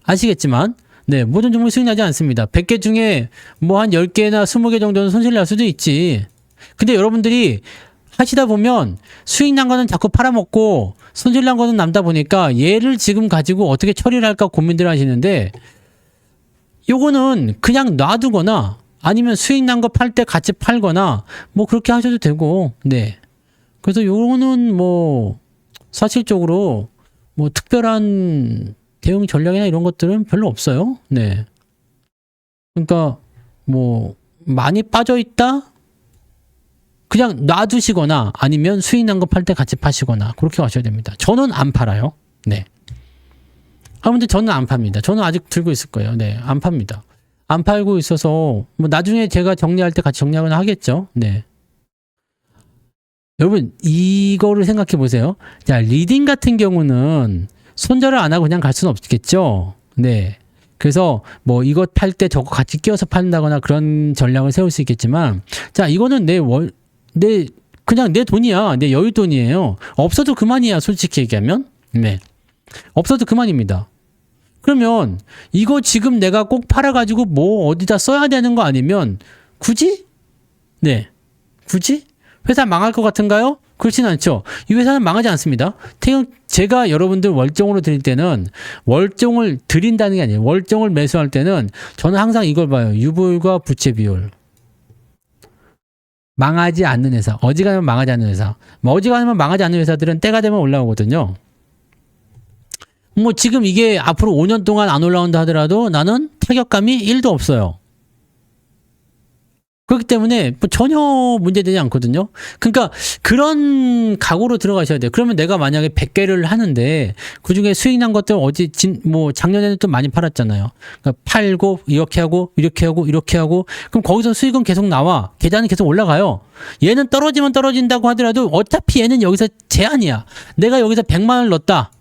아시겠지만. 네, 모든 종목이 수익 나지 않습니다. 100개 중에 뭐 한 10개나 20개 정도는 손실 날 수도 있지. 근데 여러분들이 하시다 보면 수익 난 거는 자꾸 팔아먹고 손실 난 거는 남다 보니까 얘를 지금 가지고 어떻게 처리를 할까 고민들 하시는데 요거는 그냥 놔두거나 아니면 수익 난 거 팔 때 같이 팔거나 뭐 그렇게 하셔도 되고 네. 그래서 요거는 뭐 사실적으로 뭐 특별한 대응 전략이나 이런 것들은 별로 없어요. 네. 그러니까 뭐 많이 빠져 있다? 그냥 놔두시거나 아니면 수익 난 거 팔 때 같이 파시거나 그렇게 하셔야 됩니다. 저는 안 팔아요. 네. 여러분들 저는 안 팝니다. 저는 아직 들고 있을 거예요. 네, 안 팝니다. 안 팔고 있어서 뭐 나중에 제가 정리할 때 같이 정리하거나 하겠죠. 네. 여러분 이거를 생각해 보세요. 자, 리딩 같은 경우는 손절을 안 하고 그냥 갈 수는 없겠죠. 네. 그래서 뭐 이것 팔 때 저거 같이 끼워서 판다거나 그런 전략을 세울 수 있겠지만 자, 이거는 그냥 내 돈이야. 내 여윳돈이에요. 없어도 그만이야. 솔직히 얘기하면. 네. 없어도 그만입니다. 그러면 이거 지금 내가 꼭 팔아가지고 뭐 어디다 써야 되는 거 아니면 굳이? 네. 굳이? 회사 망할 것 같은가요? 그렇진 않죠. 이 회사는 망하지 않습니다. 제가 여러분들 월종으로 드릴 때는 월종을 드린다는 게 아니에요. 월종을 매수할 때는 저는 항상 이걸 봐요. 유불과 부채 비율. 망하지 않는 회사. 어지간하면 망하지 않는 회사. 뭐 어지간하면 망하지 않는 회사들은 때가 되면 올라오거든요. 뭐 지금 이게 앞으로 5년 동안 안 올라온다 하더라도 나는 타격감이 1도 없어요. 그렇기 때문에 뭐 전혀 문제되지 않거든요. 그러니까 그런 각오로 들어가셔야 돼요. 그러면 내가 만약에 100개를 하는데 그중에 수익 난 것들 뭐 작년에는 또 많이 팔았잖아요. 그러니까 팔고 이렇게 하고 이렇게 하고 이렇게 하고 그럼 거기서 수익은 계속 나와. 계좌는 계속 올라가요. 얘는 떨어지면 떨어진다고 하더라도 어차피 얘는 여기서 제한이야. 내가 여기서 100만 원을 넣었다.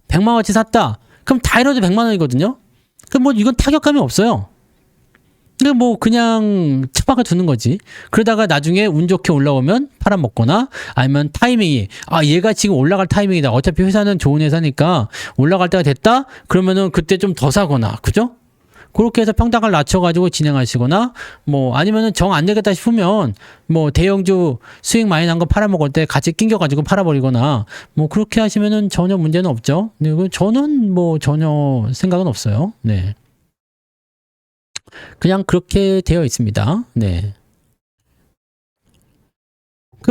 100만 원어치 샀다. 그럼 다 잃어도 100만 원이거든요. 그럼 뭐 이건 타격감이 없어요. 근데 뭐 그냥 처박아 두는 거지. 그러다가 나중에 운 좋게 올라오면 팔아먹거나 아니면 타이밍이 얘가 지금 올라갈 타이밍이다. 어차피 회사는 좋은 회사니까 올라갈 때가 됐다. 그러면은 그때 좀 더 사거나 그죠? 그렇게 해서 평당을 낮춰가지고 진행하시거나 뭐 아니면은 정 안 되겠다 싶으면 뭐 대형주 수익 많이 난 거 팔아먹을 때 같이 낑겨가지고 팔아버리거나 뭐 그렇게 하시면은 전혀 문제는 없죠. 네, 저는 뭐 전혀 생각은 없어요. 네. 그냥 그렇게 되어 있습니다. 네.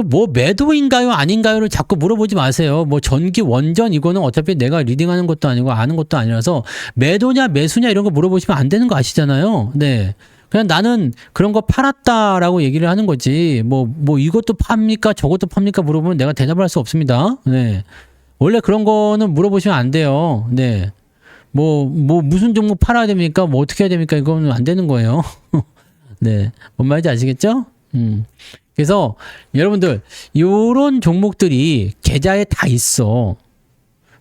그 뭐 매도인가요 아닌가요를 자꾸 물어보지 마세요. 뭐 전기 원전 이거는 어차피 내가 리딩하는 것도 아니고 아는 것도 아니라서 매도냐 매수냐 이런 거 물어보시면 안 되는 거 아시잖아요. 네. 그냥 나는 그런 거 팔았다라고 얘기를 하는 거지. 뭐 이것도 팝니까 저것도 팝니까 물어보면 내가 대답할 수 없습니다. 네. 원래 그런 거는 물어보시면 안 돼요. 네. 뭐 무슨 종목 팔아야 됩니까? 뭐 어떻게 해야 됩니까? 이거는 안 되는 거예요. 네. 뭔 말인지 아시겠죠? 그래서 여러분들 요런 종목들이 계좌에 다 있어.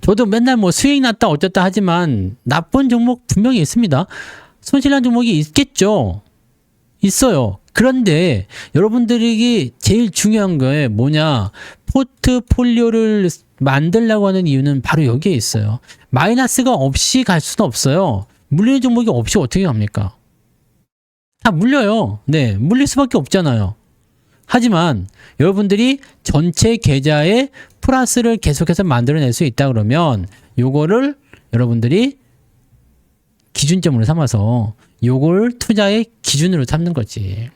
저도 맨날 뭐 수익 났다 어쨌다 하지만 나쁜 종목 분명히 있습니다. 손실난 종목이 있겠죠. 있어요. 그런데 여러분들이 제일 중요한 게 뭐냐? 포트폴리오를 만들려고 하는 이유는 바로 여기에 있어요. 마이너스가 없이 갈 수는 없어요. 물리는 종목이 없이 어떻게 갑니까? 다 물려요. 네, 물릴 수밖에 없잖아요. 하지만 여러분들이 전체 계좌에 플러스를 계속해서 만들어낼 수 있다 그러면 요거를 여러분들이 기준점으로 삼아서 요걸 투자의 기준으로 삼는 거지.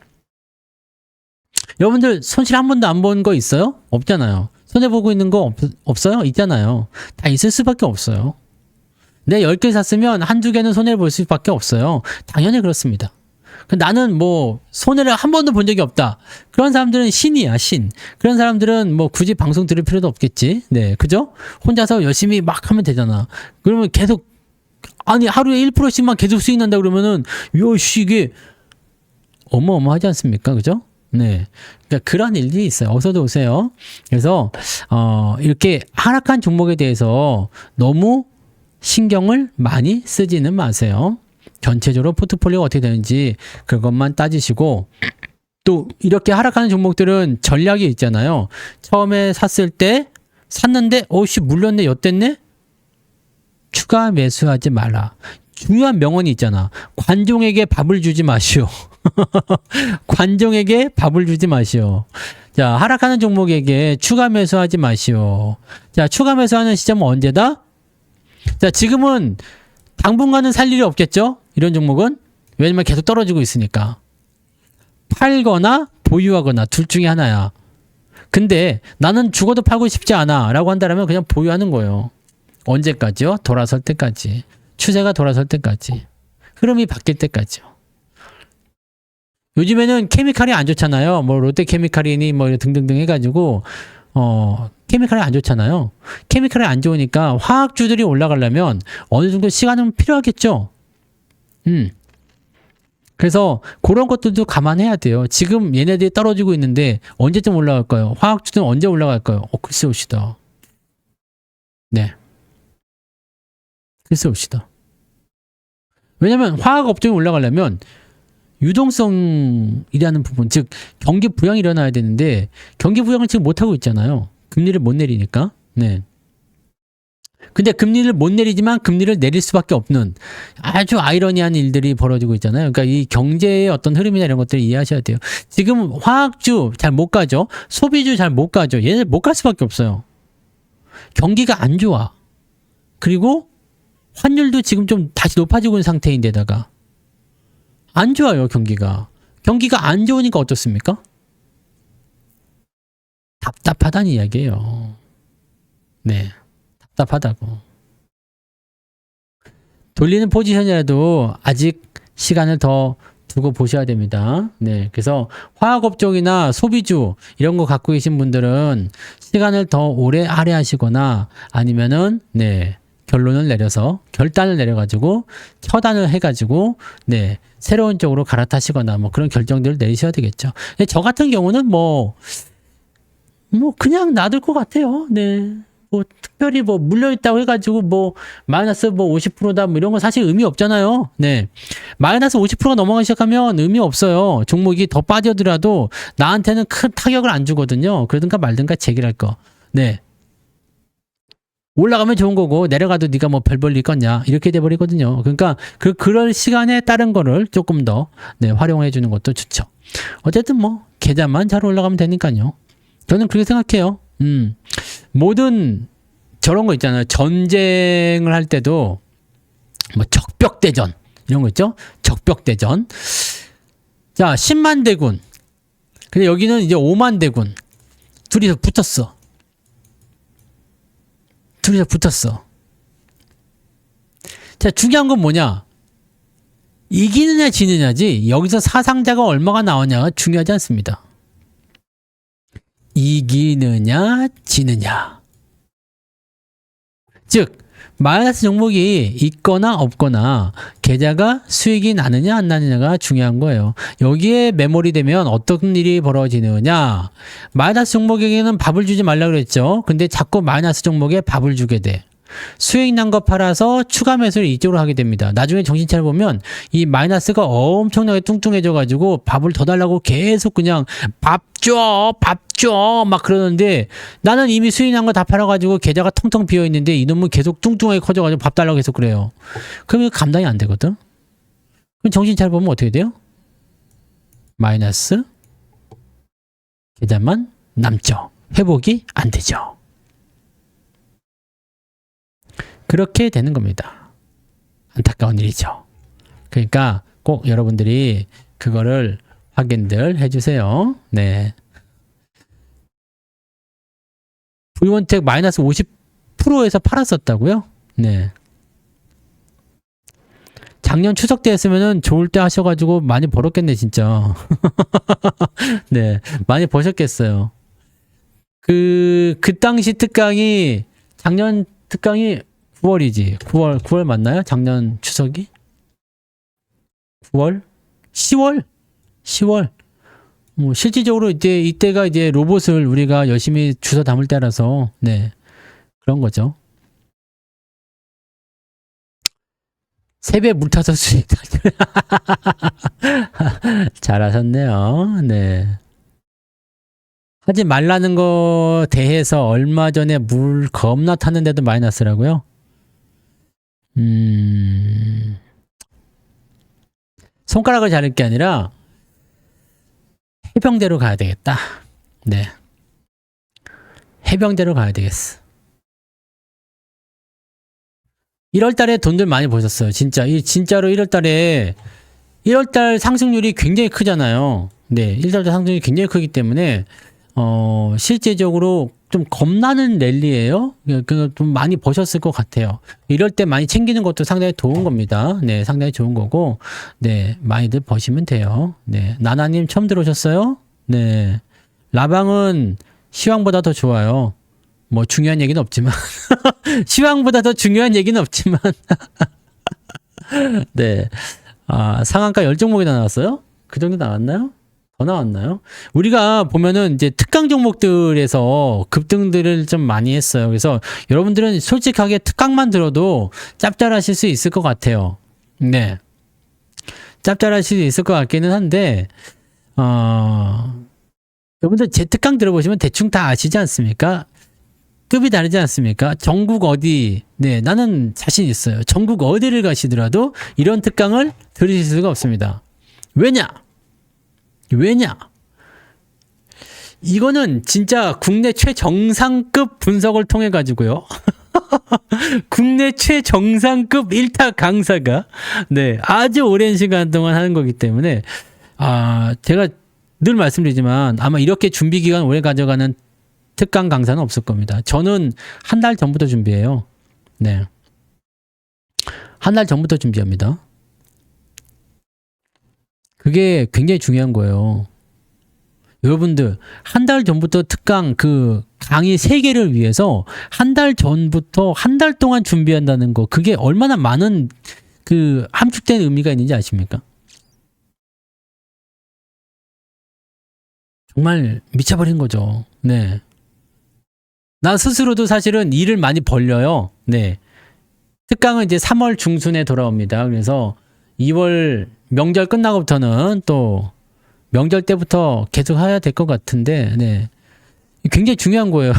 여러분들 손실 한 번도 안 본 거 있어요? 없잖아요. 손해보고 있는 거 없어요? 있잖아요. 다 있을 수밖에 없어요. 내 10개 샀으면 한두 개는 손해를 볼 수밖에 없어요. 당연히 그렇습니다. 나는 뭐 손해를 한 번도 본 적이 없다. 그런 사람들은 신이야, 신. 그런 사람들은 뭐 굳이 방송 들을 필요도 없겠지. 네, 그죠? 혼자서 열심히 막 하면 되잖아. 그러면 계속 아니 하루에 1%씩만 계속 수익 난다 그러면은 요씨 이게 어마어마하지 않습니까? 그죠? 네. 그러니까 그런 일들이 있어요. 어서도 오세요. 그래서 이렇게 하락한 종목에 대해서 너무 신경을 많이 쓰지는 마세요. 전체적으로 포트폴리오가 어떻게 되는지 그것만 따지시고 또 이렇게 하락하는 종목들은 전략이 있잖아요. 처음에 샀을 때 샀는데 오씨 물렸네 엿됐네? 추가 매수하지 마라. 중요한 명언이 있잖아. 관종에게 밥을 주지 마시오. 관종에게 밥을 주지 마시오. 자, 하락하는 종목에게 추가 매수하지 마시오. 자, 추가 매수하는 시점은 언제다? 자, 지금은 당분간은 살 일이 없겠죠? 이런 종목은? 왜냐면 계속 떨어지고 있으니까. 팔거나 보유하거나 둘 중에 하나야. 근데 나는 죽어도 팔고 싶지 않아 라고 한다면 그냥 보유하는 거예요. 언제까지요? 돌아설 때까지. 추세가 돌아설 때까지. 흐름이 바뀔 때까지요. 요즘에는 케미칼이 안 좋잖아요. 뭐 롯데케미칼이니 뭐 등등등 해가지고 케미칼이 안 좋잖아요. 케미칼이 안 좋으니까 화학주들이 올라가려면 어느 정도 시간은 필요하겠죠. 그래서 그런 것들도 감안해야 돼요. 지금 얘네들이 떨어지고 있는데 언제쯤 올라갈까요? 화학주들은 언제 올라갈까요? 글쎄 옵시다. 네. 글쎄 옵시다. 왜냐면 화학업종이 올라가려면 유동성이라는 부분, 즉 경기 부양이 일어나야 되는데 경기 부양을 지금 못하고 있잖아요. 금리를 못 내리니까. 네. 근데 금리를 못 내리지만 금리를 내릴 수밖에 없는 아주 아이러니한 일들이 벌어지고 있잖아요. 그러니까 이 경제의 어떤 흐름이나 이런 것들을 이해하셔야 돼요. 지금 화학주 잘 못 가죠. 소비주 잘 못 가죠. 얘네 못 갈 수밖에 없어요. 경기가 안 좋아. 그리고 환율도 지금 좀 다시 높아지고 있는 상태인데다가 안 좋아요, 경기가. 경기가 안 좋으니까 어떻습니까? 답답하다는 이야기예요. 네. 답답하다고. 돌리는 포지션이라도 아직 시간을 더 두고 보셔야 됩니다. 네. 그래서 화학업종이나 소비주 이런 거 갖고 계신 분들은 시간을 더 오래 할애하시거나 아니면은 네. 결론을 내려서 결단을 내려가지고 처단을 해가지고 네 새로운 쪽으로 갈아타시거나 뭐 그런 결정들을 내리셔야 되겠죠. 저 같은 경우는 뭐 그냥 놔둘 것 같아요. 네. 뭐 특별히 뭐 물려있다고 해가지고 뭐 마이너스 뭐 50%다 뭐 이런 건 사실 의미 없잖아요. 네. 마이너스 50%가 넘어가기 시작하면 의미 없어요. 종목이 더 빠져더라도 나한테는 큰 타격을 안 주거든요. 그러든가 말든가 제기할 거. 네. 올라가면 좋은 거고 내려가도 네가 뭐 별 볼 일 있겠냐 이렇게 돼버리거든요. 그러니까 그럴 시간에 다른 거를 조금 더 네, 활용해 주는 것도 좋죠. 어쨌든 뭐 계좌만 잘 올라가면 되니까요. 저는 그렇게 생각해요. 모든 저런 거 있잖아요. 전쟁을 할 때도 뭐 적벽대전 이런 거 있죠. 적벽대전. 자 10만 대군. 근데 여기는 이제 5만 대군. 둘이서 붙었어. 둘이서 붙었어. 자, 중요한 건 뭐냐? 이기느냐 지느냐지 여기서 사상자가 얼마가 나오냐가 중요하지 않습니다. 이기느냐 지느냐. 즉 마이너스 종목이 있거나 없거나 계좌가 수익이 나느냐 안 나느냐가 중요한 거예요. 여기에 메모리 되면 어떤 일이 벌어지느냐. 마이너스 종목에게는 밥을 주지 말라 그랬죠. 근데 자꾸 마이너스 종목에 밥을 주게 돼. 수익 난 거 팔아서 추가 매수를 이쪽으로 하게 됩니다. 나중에 정신 차려보면 이 마이너스가 엄청나게 뚱뚱해져 가지고 밥을 더 달라고 계속 그냥 밥 줘 막 그러는데 나는 이미 수익 난 거 다 팔아가지고 계좌가 텅텅 비어있는데 이놈은 계속 뚱뚱하게 커져가지고 밥 달라고 계속 그래요. 그럼 이거 감당이 안 되거든. 그럼 정신 차려보면 어떻게 돼요? 마이너스 계좌만 남죠. 회복이 안 되죠. 그렇게 되는 겁니다. 안타까운 일이죠. 그러니까 꼭 여러분들이 그거를 확인들 해주세요. 네. 부이원택 마이너스 50%에서 팔았었다고요? 네. 작년 추석 때 했으면은 좋을 때 하셔가지고 많이 벌었겠네, 진짜. 네. 많이 버셨겠어요. 그 당시 특강이, 작년 특강이 9월이지. 9월 맞나요? 작년 추석이? 9월? 10월? 뭐 실질적으로 이때가 이제 로봇을 우리가 열심히 주워 담을 때라서, 네. 그런 거죠. 세배 물 타서 수익. 잘하셨네요. 네. 하지 말라는 거 대해서 얼마 전에 물 겁나 탔는데도 마이너스라고요? 손가락을 자를 게 아니라 해병대로 가야 되겠다. 네. 해병대로 가야 되겠어. 1월 달에 돈들 많이 버셨어요. 진짜. 진짜로 1월 달 상승률이 굉장히 크잖아요. 네. 1월 달 상승률이 굉장히 크기 때문에, 실제적으로 좀 겁나는 랠리예요. 좀 많이 버셨을 것 같아요. 이럴 때 많이 챙기는 것도 상당히 좋은 겁니다. 네, 상당히 좋은 거고, 네, 많이들 버시면 돼요. 네, 나나님 처음 들어오셨어요? 네, 라방은 시황보다 더 좋아요. 뭐 중요한 얘기는 없지만, 시황보다 더 중요한 얘기는 없지만, 네, 상한가 10종목이나 나왔어요? 그 정도 나왔나요? 더 나왔나요? 우리가 보면은 이제 특강 종목들에서 급등들을 좀 많이 했어요. 그래서 여러분들은 솔직하게 특강만 들어도 짭짤하실 수 있을 것 같아요. 네. 짭짤하실 수 있을 것 같기는 한데, 여러분들 제 특강 들어보시면 대충 다 아시지 않습니까? 급이 다르지 않습니까? 전국 어디, 네, 나는 자신 있어요. 전국 어디를 가시더라도 이런 특강을 들으실 수가 없습니다. 왜냐? 이거는 진짜 국내 최정상급 분석을 통해 가지고요. 국내 최정상급 1타 강사가 네, 아주 오랜 시간 동안 하는 거기 때문에 제가 늘 말씀드리지만 아마 이렇게 준비 기간 오래 가져가는 특강 강사는 없을 겁니다. 저는 한 달 전부터 준비해요. 네. 한 달 전부터 준비합니다. 그게 굉장히 중요한 거예요. 여러분들, 한 달 전부터 특강 강의 3개를 위해서 한 달 전부터 한 달 동안 준비한다는 거, 그게 얼마나 많은 함축된 의미가 있는지 아십니까? 정말 미쳐버린 거죠. 네. 나 스스로도 사실은 일을 많이 벌려요. 네. 특강은 이제 3월 중순에 돌아옵니다. 그래서 2월 명절 끝나고부터는 또 명절 때부터 계속 해야 될 것 같은데, 네. 굉장히 중요한 거예요.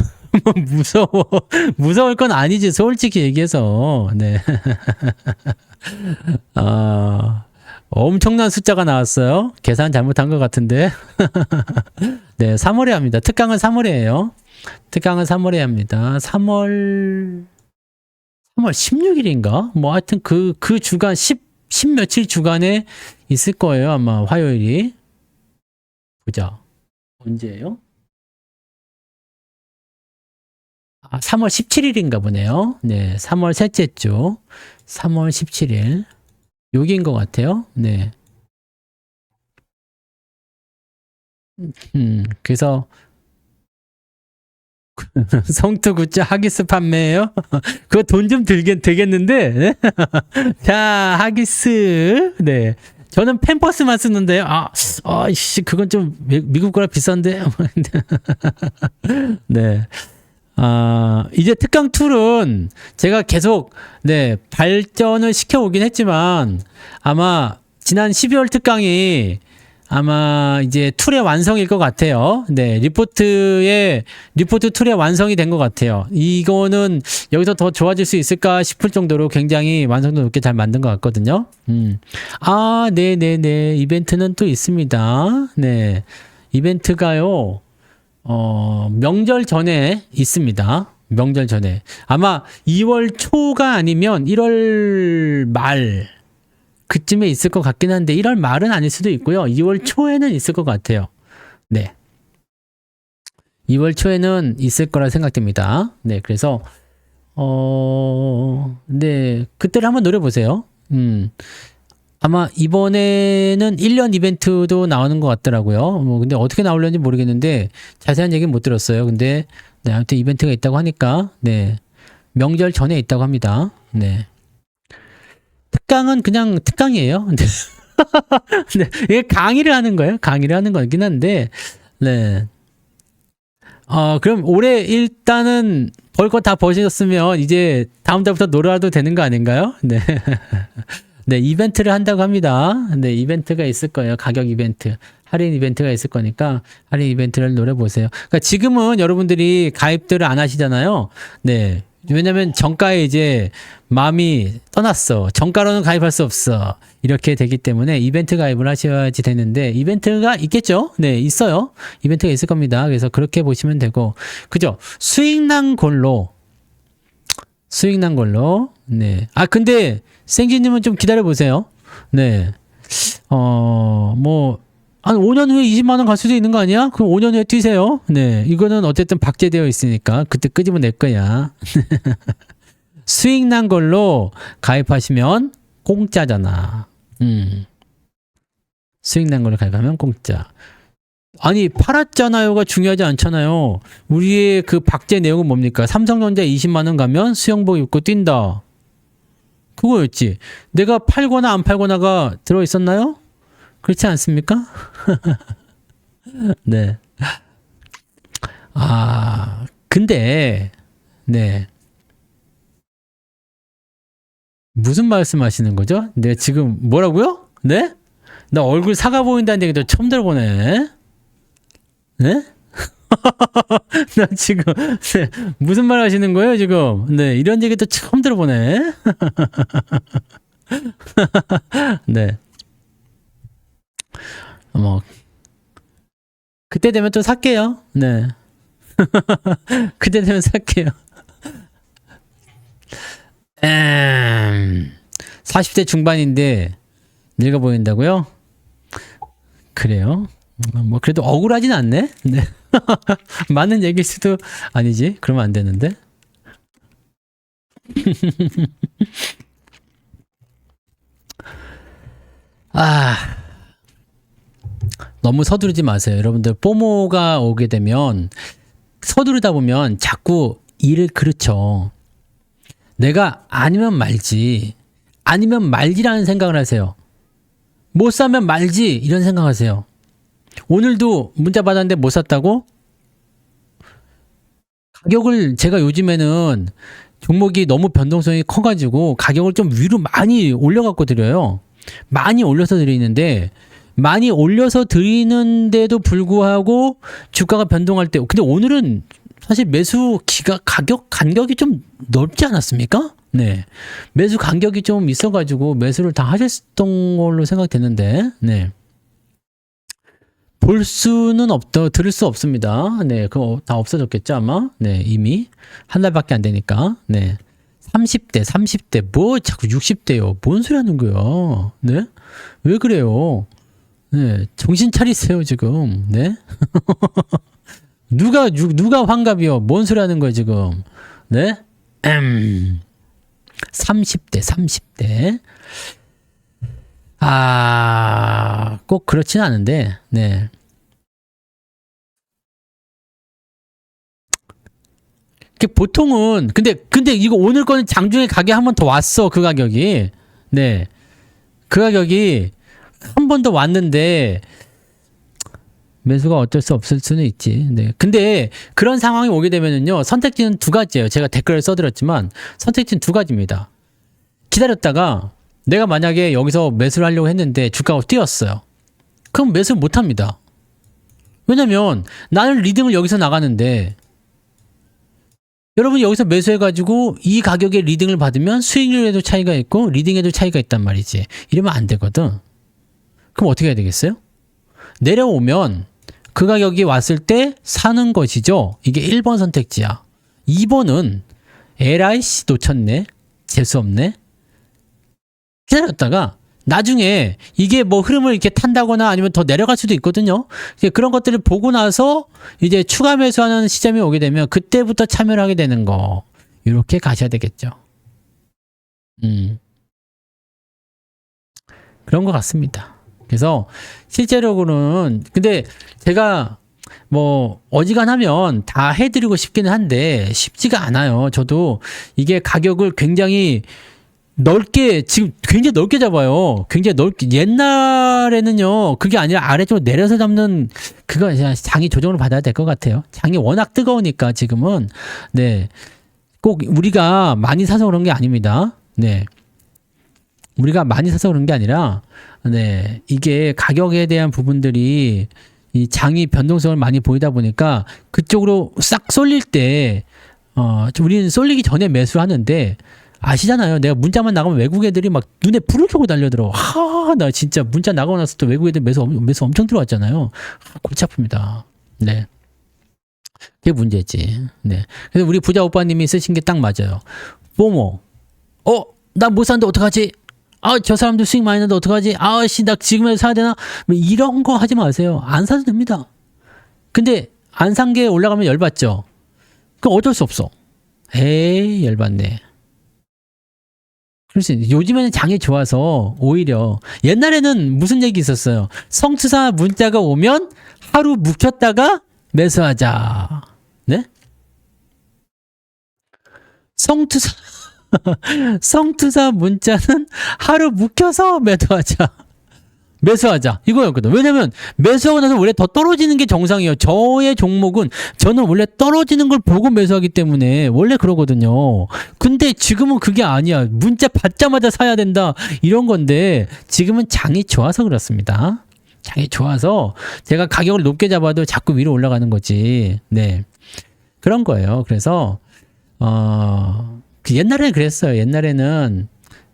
무서울 건 아니지, 솔직히 얘기해서. 네. 엄청난 숫자가 나왔어요. 계산 잘못한 것 같은데. 네, 3월에 합니다. 특강은 3월에 해요. 특강은 3월에 합니다. 3월 16일인가? 뭐 하여튼 그 주간 10 며칠 주간에 있을 거예요. 아마 화요일이. 보자. 언제예요? 3월 17일인가 보네요. 네, 3월 셋째 주 3월 17일 여기인 것 같아요. 네. 그래서 성투 굿즈 하기스 판매예요? 그거 돈 좀 되겠는데? 자, 하기스. 네. 저는 팸퍼스만 쓰는데요. 씨, 그건 좀 미국 거라 비싼데. 네. 이제 특강 툴은 제가 계속, 네, 발전을 시켜오긴 했지만, 아마 지난 12월 특강이 아마 이제 툴의 완성일 것 같아요. 네, 리포트 툴의 완성이 된 것 같아요. 이거는 여기서 더 좋아질 수 있을까 싶을 정도로 굉장히 완성도 높게 잘 만든 것 같거든요. 네네네. 이벤트는 또 있습니다. 네. 이벤트가요, 명절 전에 있습니다. 명절 전에. 아마 2월 초가 아니면 1월 말, 그쯤에 있을 것 같긴 한데 1월 말은 아닐 수도 있고요. 2월 초에는 있을 것 같아요. 네. 2월 초에는 있을 거라 생각됩니다. 네, 그래서 네, 그때를 한번 노려보세요. 아마 이번에는 1년 이벤트도 나오는 것 같더라고요. 근데 어떻게 나오려는지 모르겠는데 자세한 얘기는 못 들었어요. 근데 네, 아무튼 이벤트가 있다고 하니까 네, 명절 전에 있다고 합니다. 네. 특강은 그냥 특강이에요. 네, 이게 강의를 하는 거예요. 강의를 하는 거긴 한데, 네. 그럼 올해 일단은 벌 거 다 버셨으면 이제 다음 달부터 놀아도 되는 거 아닌가요? 네. 네, 이벤트를 한다고 합니다. 네, 이벤트가 있을 거예요. 가격 이벤트. 할인 이벤트가 있을 거니까 할인 이벤트를 노려보세요. 그러니까 지금은 여러분들이 가입들을 안 하시잖아요. 네. 왜냐면 정가에 이제 마음이 떠났어. 정가로는 가입할 수 없어. 이렇게 되기 때문에 이벤트 가입을 하셔야지 되는데 이벤트가 있겠죠? 네, 있어요. 이벤트가 있을 겁니다. 그래서 그렇게 보시면 되고. 그죠? 수익난 걸로. 네. 근데 생지님은 좀 기다려 보세요. 네. 한 5년 후에 20만 원 갈 수도 있는 거 아니야? 그럼 5년 후에 뛰세요. 네. 이거는 어쨌든 박제되어 있으니까 그때 끄집어 낼 거야. 수익 난 걸로 가입하시면 공짜잖아. 수익 난 걸로 가입하면 공짜. 아니, 팔았잖아요가 중요하지 않잖아요. 우리의 그 박제 내용은 뭡니까? 삼성전자 20만 원 가면 수영복 입고 뛴다. 그거였지. 내가 팔거나 안 팔거나가 들어있었나요? 그렇지 않습니까? 네. 근데, 네. 무슨 말씀 하시는 거죠? 네, 지금 뭐라고요? 네? 나 얼굴 사가 보인다는 얘기도 처음 들어보네. 네? 나 지금, 네, 무슨 말 하시는 거예요, 지금? 네, 이런 얘기도 처음 들어보네. 네. 그때 되면 또 살게요. 네. 그때 되면 살게요. 40대 중반인데 늙어 보인다고요? 그래요? 그래도 억울하진 않네? 네. 맞는 얘기일 수도 아니지. 그러면 안 되는데. 너무 서두르지 마세요. 여러분들 포모가 오게 되면 서두르다 보면 자꾸 일을 그르쳐. 내가 아니면 말지. 아니면 말지라는 생각을 하세요. 못 사면 말지 이런 생각하세요. 오늘도 문자 받았는데 못 샀다고? 가격을 제가 요즘에는 종목이 너무 변동성이 커가지고 가격을 좀 위로 많이 올려갖고 드려요. 많이 올려서 드리는데 많이 올려서 드리는데도 불구하고 주가가 변동할 때 근데 오늘은 사실 매수 가격 간격이 좀 넓지 않았습니까? 네. 매수 간격이 좀 있어가지고 매수를 다 하셨던 걸로 생각되는데, 네. 볼 수는 들을 수 없습니다. 네. 그거 다 없어졌겠죠, 아마? 네. 이미. 한 달밖에 안 되니까. 네. 30대, 뭐 자꾸 60대요. 뭔 소리 하는 거야? 네? 왜 그래요? 네. 정신 차리세요, 지금. 네? 누가 환갑이요? 뭔 소리 하는 거야, 지금? 네? 30대. 꼭 그렇진 않은데, 네. 보통은, 근데 이거 오늘 거는 장중에 가게 한 번 더 왔어, 그 가격이. 네. 그 가격이 한 번 더 왔는데, 매수가 어쩔 수 없을 수는 있지. 네. 근데 그런 상황이 오게 되면은요, 선택지는 두 가지예요. 제가 댓글을 써드렸지만, 선택지는 두 가지입니다. 기다렸다가, 내가 만약에 여기서 매수를 하려고 했는데, 주가가 뛰었어요. 그럼 매수를 못 합니다. 왜냐면, 나는 리딩을 여기서 나가는데, 여러분이 여기서 매수해가지고, 이 가격에 리딩을 받으면 수익률에도 차이가 있고, 리딩에도 차이가 있단 말이지. 이러면 안 되거든. 그럼 어떻게 해야 되겠어요? 내려오면, 그 가격이 왔을 때 사는 것이죠. 이게 1번 선택지야. 2번은 LIC 놓쳤네. 재수없네. 기다렸다가 나중에 이게 뭐 흐름을 이렇게 탄다거나 아니면 더 내려갈 수도 있거든요. 그런 것들을 보고 나서 이제 추가 매수하는 시점이 오게 되면 그때부터 참여를 하게 되는 거. 이렇게 가셔야 되겠죠. 그런 것 같습니다. 그래서 실제로는 근데 제가 뭐 어지간하면 다 해드리고 싶기는 한데 쉽지가 않아요. 저도 이게 가격을 굉장히 넓게 지금 굉장히 넓게 잡아요. 굉장히 넓게 옛날에는요 그게 아니라 아래쪽으로 내려서 잡는 그거 장이 조정을 받아야 될 것 같아요. 장이 워낙 뜨거우니까 지금은 네 꼭 우리가 많이 사서 그런 게 아닙니다. 네. 우리가 많이 사서 그런 게 아니라, 네, 이게 가격에 대한 부분들이 이 장이 변동성을 많이 보이다 보니까 그쪽으로 싹 쏠릴 때, 우리는 쏠리기 전에 매수를 하는데, 아시잖아요. 내가 문자만 나가면 외국 애들이 막 눈에 불을 켜고 달려들어. 나 진짜 문자 나가고 나서 또 외국 애들 매수 엄청 들어왔잖아요. 골치 아픕니다. 네. 그게 문제지. 네. 그래서 우리 부자 오빠님이 쓰신 게 딱 맞아요. 포모. 나 못 사는데 어떡하지? 저 사람들 수익 많이 나는데 어떡하지? 나 지금이라도 사야 되나? 뭐 이런 거 하지 마세요. 안 사도 됩니다. 근데 안 산 게 올라가면 열받죠? 그럼 어쩔 수 없어. 에이, 열받네. 그렇지. 요즘에는 장이 좋아서 오히려 옛날에는 무슨 얘기 있었어요? 성투사 문자가 오면 하루 묵혔다가 매수하자. 네? 성투사 문자는 하루 묵혀서 매수하자. 이거였거든. 왜냐면 매수하고 나서 원래 더 떨어지는 게 정상이에요. 저의 종목은 저는 원래 떨어지는 걸 보고 매수하기 때문에 원래 그러거든요. 근데 지금은 그게 아니야. 문자 받자마자 사야 된다. 이런 건데 지금은 장이 좋아서 그렇습니다. 장이 좋아서 제가 가격을 높게 잡아도 자꾸 위로 올라가는 거지. 네. 그런 거예요. 그래서 옛날에는 그랬어요. 옛날에는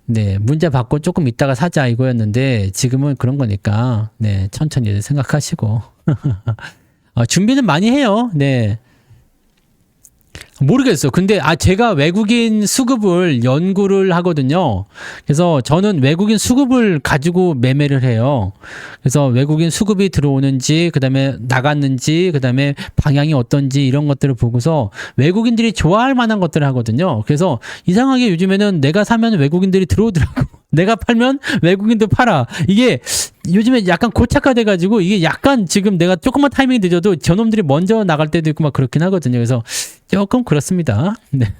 네, 문자 받고 조금 있다가 사자 이거였는데 지금은 그런 거니까 네, 천천히 생각하시고 준비는 많이 해요. 네. 모르겠어. 근데 제가 외국인 수급을 연구를 하거든요. 그래서 저는 외국인 수급을 가지고 매매를 해요. 그래서 외국인 수급이 들어오는지, 그다음에 나갔는지, 그다음에 방향이 어떤지 이런 것들을 보고서 외국인들이 좋아할 만한 것들을 하거든요. 그래서 이상하게 요즘에는 내가 사면 외국인들이 들어오더라고. 내가 팔면 외국인도 팔아. 이게 요즘에 약간 고착화돼가지고 이게 약간 지금 내가 조금만 타이밍이 늦어도 저놈들이 먼저 나갈 때도 있고 막 그렇긴 하거든요. 그래서 조금 그렇습니다. 네.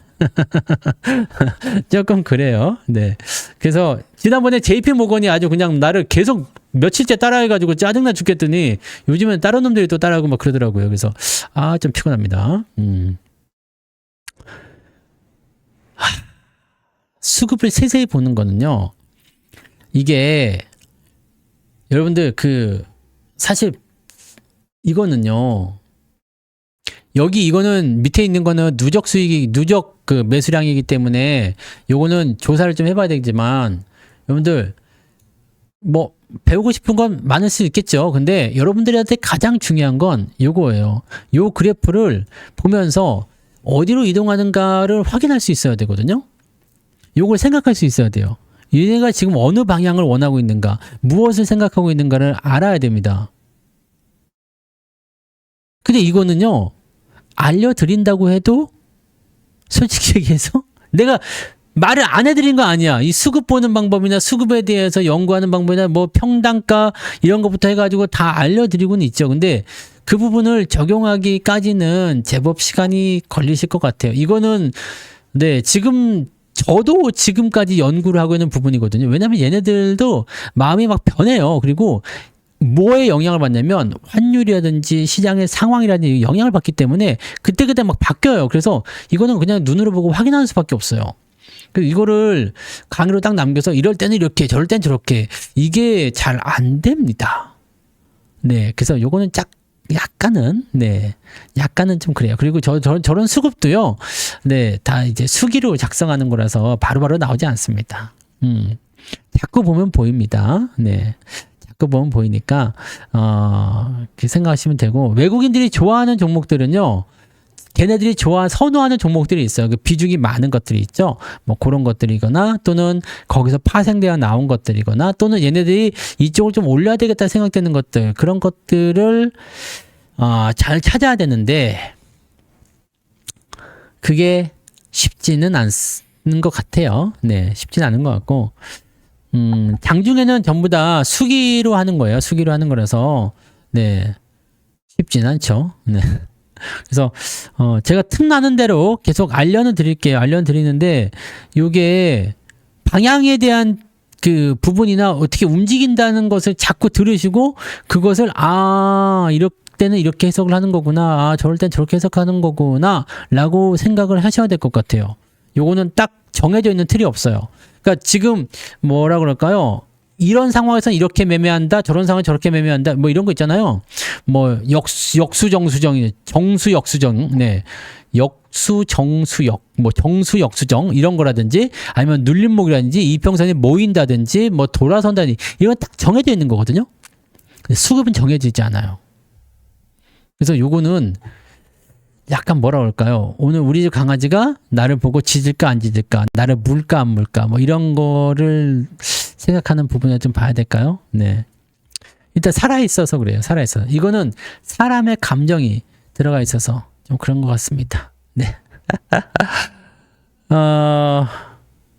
조금 그래요. 네. 그래서 지난번에 JP 모건이 아주 그냥 나를 계속 며칠째 따라해가지고 짜증나 죽겠더니 요즘엔 다른 놈들이 또 따라하고 막 그러더라고요. 그래서 좀 피곤합니다. 수급을 세세히 보는 거는요. 이게 여러분들 사실 이거는요. 여기 이거는 밑에 있는 거는 누적 매수량이기 때문에 요거는 조사를 좀 해봐야 되지만 여러분들 뭐 배우고 싶은 건 많을 수 있겠죠. 근데 여러분들한테 가장 중요한 건 요거예요. 요 그래프를 보면서 어디로 이동하는가를 확인할 수 있어야 되거든요. 요걸 생각할 수 있어야 돼요. 얘네가 지금 어느 방향을 원하고 있는가, 무엇을 생각하고 있는가를 알아야 됩니다. 근데 이거는요, 알려드린다고 해도 솔직히 얘기해서 내가 말을 안 해드린 거 아니야. 이 수급 보는 방법이나 수급에 대해서 연구하는 방법이나 뭐 평단가 이런 것부터 해가지고 다 알려드리고는 있죠. 근데 그 부분을 적용하기까지는 제법 시간이 걸리실 것 같아요. 이거는 네, 지금 저도 지금까지 연구를 하고 있는 부분이거든요. 왜냐하면 얘네들도 마음이 막 변해요. 그리고 뭐에 영향을 받냐면 환율이라든지 시장의 상황이라든지 영향을 받기 때문에 그때그때 막 바뀌어요. 그래서 이거는 그냥 눈으로 보고 확인하는 수밖에 없어요. 이거를 강의로 딱 남겨서 이럴 때는 이렇게 저럴 땐 저렇게 이게 잘 안 됩니다. 네, 그래서 요거는 약간은 네, 약간은 좀 그래요. 그리고 저런 수급도요, 네, 다 이제 수기로 작성하는 거라서 바로바로 나오지 않습니다. 자꾸 보면 보입니다. 네. 자꾸 보면 보이니까 그렇게 생각하시면 되고, 외국인들이 좋아하는 종목들은요, 걔네들이 선호하는 종목들이 있어요. 그 비중이 많은 것들이 있죠. 뭐 그런 것들이거나 또는 거기서 파생되어 나온 것들이거나 또는 얘네들이 이쪽을 좀 올려야 되겠다 생각되는 것들, 그런 것들을 잘 찾아야 되는데 그게 쉽지는 않은 것 같아요. 네, 쉽지는 않은 것 같고, 장중에는 전부 다 수기로 하는 거예요. 수기로 하는 거라서 네, 쉽지는 않죠. 네. 그래서 제가 틈나는 대로 계속 알려는 드릴게요. 알려는 드리는데 요게 방향에 대한 그 부분이나 어떻게 움직인다는 것을 자꾸 들으시고 그것을 이럴 때는 이렇게 해석을 하는 거구나. 저럴 땐 저렇게 해석하는 거구나 라고 생각을 하셔야 될 것 같아요. 요거는 딱 정해져 있는 틀이 없어요. 그러니까 지금 뭐라 그럴까요? 이런 상황에서는 이렇게 매매한다, 저런 상황에 저렇게 매매한다, 뭐 이런 거 있잖아요. 뭐 역수정수정, 정수역수정, 네, 역수정수역, 뭐 정수역수정 이런 거라든지 아니면 눌림목이라든지 이평선이 모인다든지 뭐 돌아선다든지 이건 딱 정해져 있는 거거든요. 수급은 정해지지 않아요. 그래서 요거는 약간 뭐라 그럴까요? 오늘 우리 집 강아지가 나를 보고 짖을까 안 짖을까, 나를 물까 안 물까, 뭐 이런 거를 생각하는 부분을 좀 봐야 될까요? 네. 일단 살아있어서 그래요. 살아있어서. 이거는 사람의 감정이 들어가 있어서 좀 그런 것 같습니다. 네.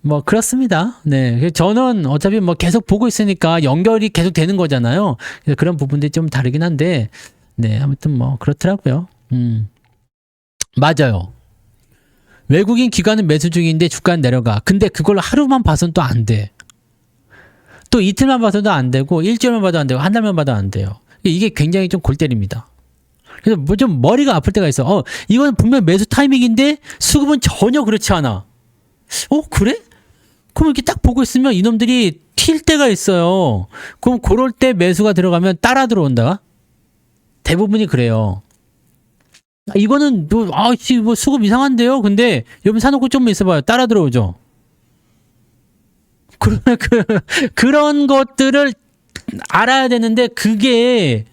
뭐 그렇습니다. 네. 저는 어차피 뭐 계속 보고 있으니까 연결이 계속 되는 거잖아요. 그래서 그런 부분들이 좀 다르긴 한데, 네. 아무튼 뭐 그렇더라고요. 맞아요. 외국인 기관은 매수 중인데 주가는 내려가. 근데 그걸 하루만 봐서는 또 안 돼. 또 이틀만 봐서도 안 되고 일주일만 봐도 안 되고 한 달만 봐도 안 돼요. 이게 굉장히 좀 골 때립니다. 그래서 뭐 좀 머리가 아플 때가 있어. 이건 분명 매수 타이밍인데 수급은 전혀 그렇지 않아. 그래? 그럼 이렇게 딱 보고 있으면 이놈들이 튈 때가 있어요. 그럼 그럴 때 매수가 들어가면 따라 들어온다. 대부분이 그래요. 이거는 뭐 수급 이상한데요. 근데 여러분 사놓고 좀 있어봐요. 따라 들어오죠. 그런 것들을 알아야 되는데 그게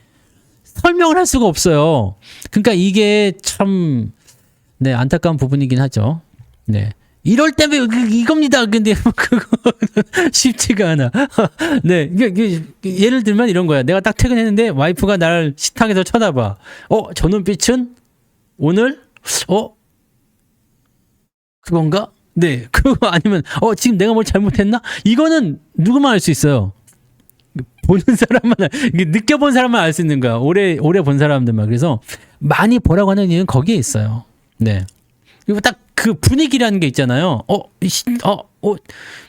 설명을 할 수가 없어요. 그러니까 이게 참 네, 안타까운 부분이긴 하죠. 네. 이럴 때면 이겁니다. 근데 그거 쉽지가 않아. 네, 예를 들면 이런 거야. 내가 딱 퇴근했는데 와이프가 나를 식탁에서 쳐다봐. 저 눈빛은 오늘 그건가? 네, 그거 아니면 지금 내가 뭘 잘못했나? 이거는 누구만 알 수 있어요. 보는 사람만 느껴본 사람만 알 수 있는 거야. 오래 본 사람들만. 그래서 많이 보라고 하는 이유는 거기에 있어요. 네. 그리고 딱 그 분위기라는 게 있잖아요.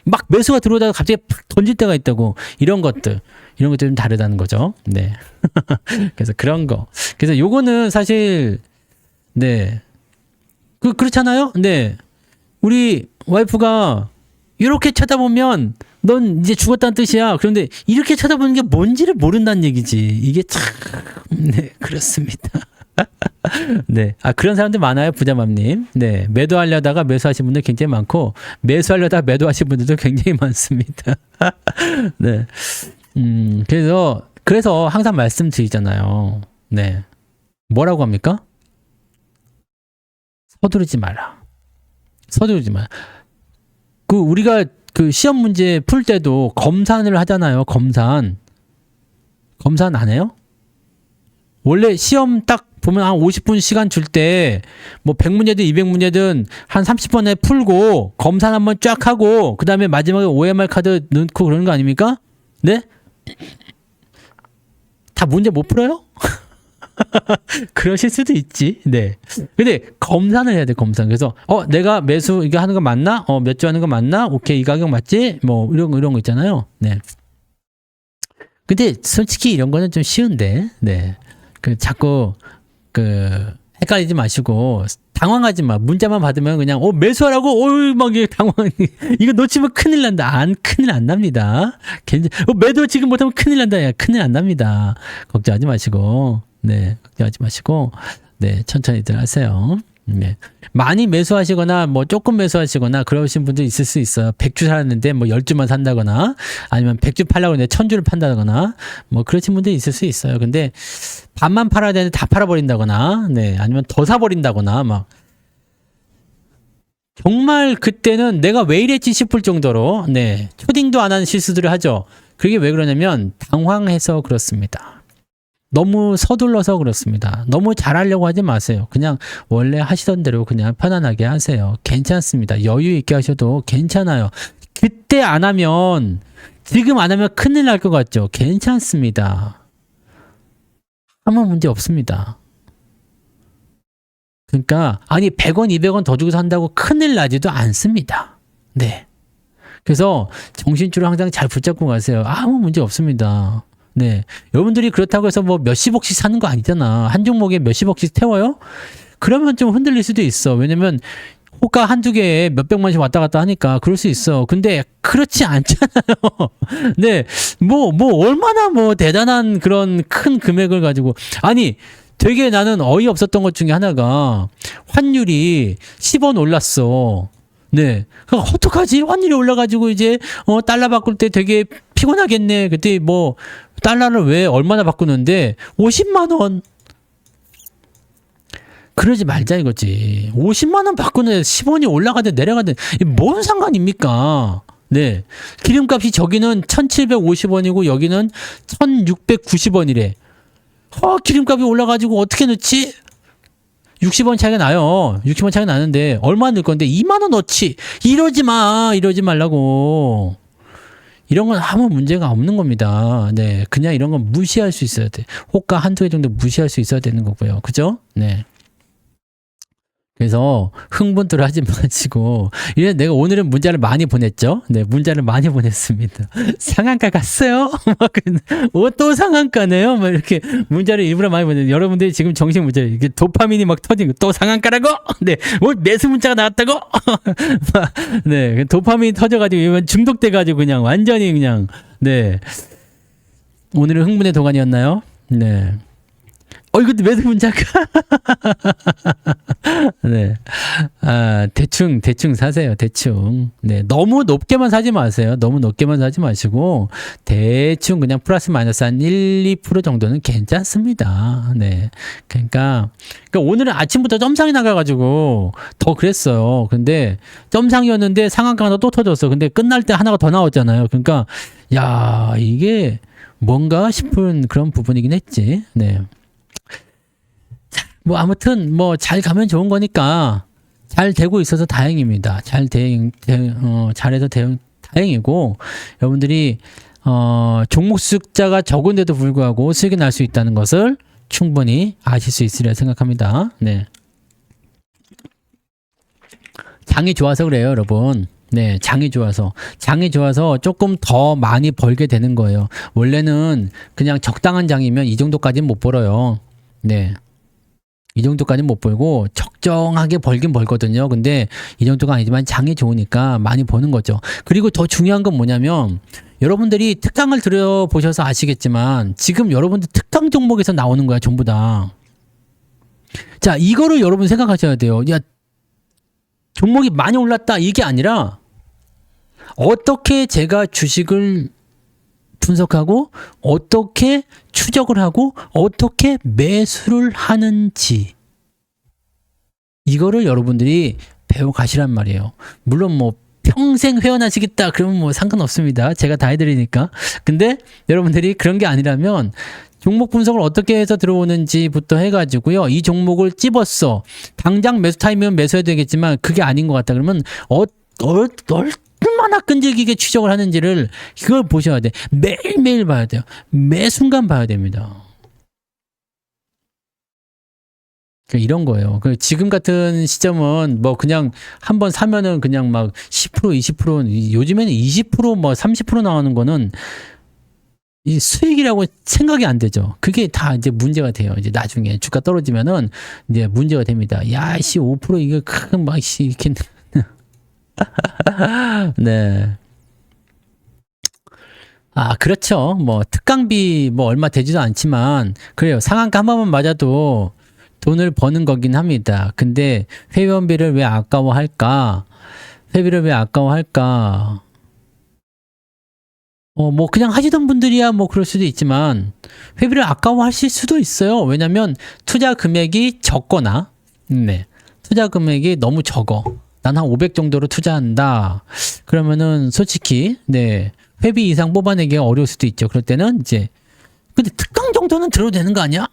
막 매수가 들어오다가 갑자기 팍 던질 때가 있다고. 이런 것들 좀 다르다는 거죠. 네. 그래서 그런 거. 그래서 요거는 사실 네. 그렇잖아요. 네. 우리 와이프가 이렇게 쳐다보면 넌 이제 죽었다는 뜻이야. 그런데 이렇게 쳐다보는 게 뭔지를 모른다는 얘기지. 이게 참, 네, 그렇습니다. 네. 그런 사람들 많아요, 부자맘님. 네. 매도하려다가 매수하신 분들 굉장히 많고, 매수하려다가 매도하신 분들도 굉장히 많습니다. 네. 그래서 항상 말씀드리잖아요. 네. 뭐라고 합니까? 서두르지 마라. 우리가 그 시험 문제 풀 때도 검산을 하잖아요. 검산 안 해요? 원래 시험 딱 보면 한 50분 시간 줄 때 뭐 100문제든 200문제든 한 30번에 풀고 검사 한번 쫙 하고 그다음에 마지막에 OMR 카드 넣고 그러는 거 아닙니까? 네? 다 문제 못 풀어요? 그러실 수도 있지. 네. 근데 검사는 해야 돼, 검사. 그래서 내가 매수 이거 하는 거 맞나? 몇 주 하는 거 맞나? 오케이, 이 가격 맞지? 뭐 이런 거 있잖아요. 네. 근데 솔직히 이런 거는 좀 쉬운데. 네. 자꾸 헷갈리지 마시고 당황하지 마. 문자만 받으면 그냥 매수하라고 막 당황. 이거 놓치면 큰일 난다. 큰일 안 납니다. 매도 지금 못하면 큰일 난다. 야, 큰일 안 납니다. 걱정하지 마시고. 네, 걱정하지 마시고, 네, 천천히들 하세요. 네. 많이 매수하시거나, 뭐, 조금 매수하시거나, 그러신 분도 있을 수 있어요. 100주 살았는데, 뭐, 10주만 산다거나, 아니면 100주 팔려고 했는데 1000주를 판다거나, 뭐, 그러신 분도 있을 수 있어요. 근데, 반만 팔아야 되는데 다 팔아버린다거나, 네, 아니면 더 사버린다거나, 막. 정말 그때는 내가 왜 이랬지 싶을 정도로, 네, 초딩도 안 하는 실수들을 하죠. 그게 왜 그러냐면, 당황해서 그렇습니다. 너무 서둘러서 그렇습니다. 너무 잘하려고 하지 마세요. 그냥 원래 하시던 대로 그냥 편안하게 하세요. 괜찮습니다. 여유 있게 하셔도 괜찮아요. 그때 안 하면 지금 안 하면 큰일 날 것 같죠? 괜찮습니다. 아무 문제 없습니다. 그러니까 아니 100원, 200원 더 주고 산다고 큰일 나지도 않습니다. 네. 그래서 정신줄을 항상 잘 붙잡고 가세요. 아무 문제 없습니다. 네. 여러분들이 그렇다고 해서 뭐 몇십억씩 사는 거 아니잖아. 한 종목에 몇십억씩 태워요? 그러면 좀 흔들릴 수도 있어. 왜냐면 호가 한두 개에 몇백만씩 왔다 갔다 하니까 그럴 수 있어. 근데 그렇지 않잖아요. 네. 뭐 얼마나 뭐 대단한 그런 큰 금액을 가지고. 아니, 되게 나는 어이없었던 것 중에 하나가 환율이 10원 올랐어. 네. 그럼 어떡하지? 환율이 올라가지고 이제 달러 바꿀 때 되게 피곤하겠네. 그때 뭐 달러를 왜 얼마나 바꾸는데 50만 원. 그러지 말자 이거지. 50만 원 바꾸는 10원이 올라가든 내려가든 뭔 상관입니까? 네. 기름값이 저기는 1,750원이고 여기는 1,690원이래. 기름값이 올라가지고 어떻게 넣지? 60원 차이가 나요. 60원 차이가 나는데 얼마 넣을 건데 2만 원 넣지. 이러지 마. 이러지 말라고. 이런 건 아무 문제가 없는 겁니다. 네. 그냥 이런 건 무시할 수 있어야 돼. 호가 한두 개 정도 무시할 수 있어야 되는 거고요. 그죠? 네. 그래서 흥분들 하지 마시고 이래 내가 오늘은 문자를 많이 보냈죠. 네, 문자를 많이 보냈습니다. 상한가 갔어요? 또 상한가네요? 막 이렇게 문자를 일부러 많이 보내요. 여러분들이 지금 정식 문자 이게 도파민이 막 터지고 또 상한가라고? 네, 뭐 매수 문자가 나왔다고? 네, 도파민이 터져가지고 중독돼가지고 그냥 완전히 그냥 네 오늘은 흥분의 도가니였나요? 네. 이거 매수 문자가 네. 대충 사세요. 대충. 네. 너무 높게만 사지 마세요. 너무 높게만 사지 마시고, 대충 그냥 플러스 마이너스 한 1, 2% 정도는 괜찮습니다. 네. 그러니까 오늘은 아침부터 점상이 나가가지고 더 그랬어요. 근데 점상이었는데 상한가가 또 터졌어. 근데 끝날 때 하나가 더 나왔잖아요. 그러니까, 야, 이게 뭔가 싶은 그런 부분이긴 했지. 네. 뭐 아무튼 뭐 잘 가면 좋은 거니까 잘 되고 있어서 다행입니다. 잘해서 다행이고 여러분들이 종목 숫자가 적은데도 불구하고 수익이 날 수 있다는 것을 충분히 아실 수 있으리라 생각합니다. 네. 장이 좋아서 그래요, 여러분. 네, 장이 좋아서 조금 더 많이 벌게 되는 거예요. 원래는 그냥 적당한 장이면 이 정도까지는 못 벌어요. 네. 이 정도까지는 못 벌고 적정하게 벌긴 벌거든요. 근데 이 정도가 아니지만 장이 좋으니까 많이 버는 거죠. 그리고 더 중요한 건 뭐냐면 여러분들이 특강을 들어보셔서 아시겠지만 지금 여러분들 특강 종목에서 나오는 거야, 전부 다. 자, 이거를 여러분 생각하셔야 돼요. 야, 종목이 많이 올랐다 이게 아니라 어떻게 제가 주식을 분석하고 어떻게 추적을 하고 어떻게 매수를 하는지 이거를 여러분들이 배워 가시란 말이에요. 물론 뭐 평생 회원하시겠다 그러면 뭐 상관없습니다. 제가 다 해드리니까. 근데 여러분들이 그런 게 아니라면 종목 분석을 어떻게 해서 들어오는지부터 해가지고요. 이 종목을 찝었어. 당장 매수 타임이면 매수해야 되겠지만 그게 아닌 것 같다. 그러면 얼마나 끈질기게 추적을 하는지를 그걸 보셔야 돼. 매일매일 봐야 돼요. 매 순간 봐야 됩니다. 이런 거예요. 지금 같은 시점은 뭐 그냥 한번 사면은 그냥 막 10%, 20%, 요즘에는 20%, 뭐 30% 나오는 거는 이 수익이라고 생각이 안 되죠. 그게 다 이제 문제가 돼요. 이제 나중에 주가 떨어지면은 이제 문제가 됩니다. 야, 씨, 5% 이거 큰 막, 씨, 이렇게. 네. 아, 그렇죠. 뭐, 특강비 뭐 얼마 되지도 않지만, 그래요. 상한가 한 번만 맞아도 돈을 버는 거긴 합니다. 근데 회원비를 왜 아까워할까? 회비를 왜 아까워할까? 뭐 그냥 하시던 분들이야 뭐 그럴 수도 있지만 회비를 아까워하실 수도 있어요. 왜냐면 투자 금액이 적거나, 네, 투자 금액이 너무 적어. 난 한 500 정도로 투자한다. 그러면은 솔직히 네, 회비 이상 뽑아내기가 어려울 수도 있죠. 그럴 때는 이제 근데 특강 정도는 들어도 되는 거 아니야?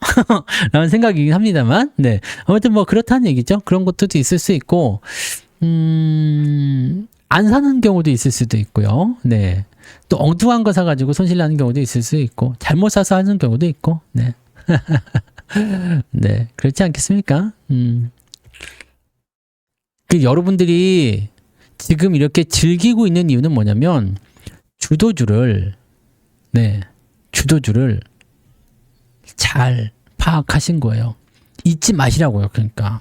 라는 생각이긴 합니다만, 네, 아무튼 뭐 그렇다는 얘기죠. 그런 것도 있을 수 있고, 안 사는 경우도 있을 수도 있고요. 네. 또 엉뚱한 거 사가지고 손실 나는 경우도 있을 수 있고, 잘못 사서 하는 경우도 있고, 네. 네. 그렇지 않겠습니까? 여러분들이 지금 이렇게 즐기고 있는 이유는 뭐냐면, 주도주를 잘 파악하신 거예요. 잊지 마시라고요. 그러니까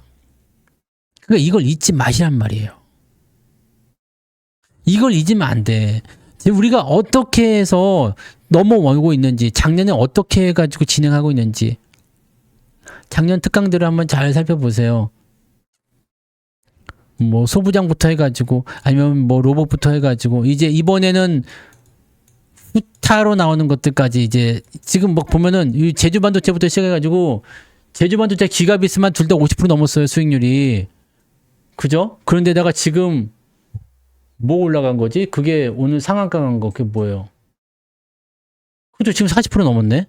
이걸 잊지 마시란 말이에요. 이걸 잊으면 안 돼. 우리가 어떻게 해서 넘어오고 있는지, 작년에 어떻게 해가지고 진행하고 있는지, 작년 특강들을 한번 잘 살펴보세요. 뭐 소부장부터 해가지고, 아니면 뭐 로봇부터 해가지고, 이제 이번에는 후타로 나오는 것들까지 이제 지금 뭐 보면은 이 제주반도체부터 시작해가지고 제주반도체 기가비스만 둘 다 50% 넘었어요, 수익률이. 그죠? 그런데다가 지금 뭐 올라간 거지? 그게 오늘 상한가 간 거, 그게 뭐예요? 그것도 지금 40% 넘었네?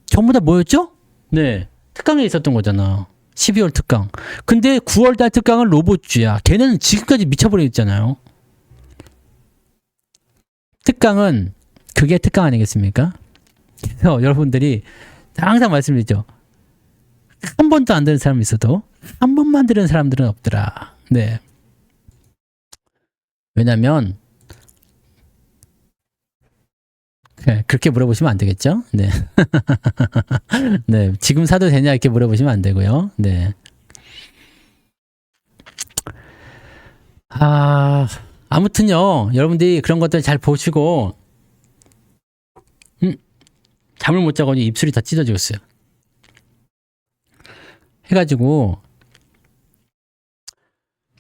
전부 다 뭐였죠? 네. 특강에 있었던 거잖아. 12월 특강. 근데 9월달 특강은 로봇주야. 걔는 지금까지 미쳐버려 있잖아요. 특강은 그게 특강 아니겠습니까? 그래서 여러분들이 항상 말씀드리죠. 한 번도 안 들은 사람이 있어도 한 번만 들은 사람들은 없더라. 네. 왜냐면 그렇게 물어보시면 안 되겠죠? 네. 네. 지금 사도 되냐 이렇게 물어보시면 안 되고요. 네. 아무튼요. 여러분들이 그런 것들 잘 보시고 잠을 못 자고 입술이 다 찢어지겠어요. 해가지고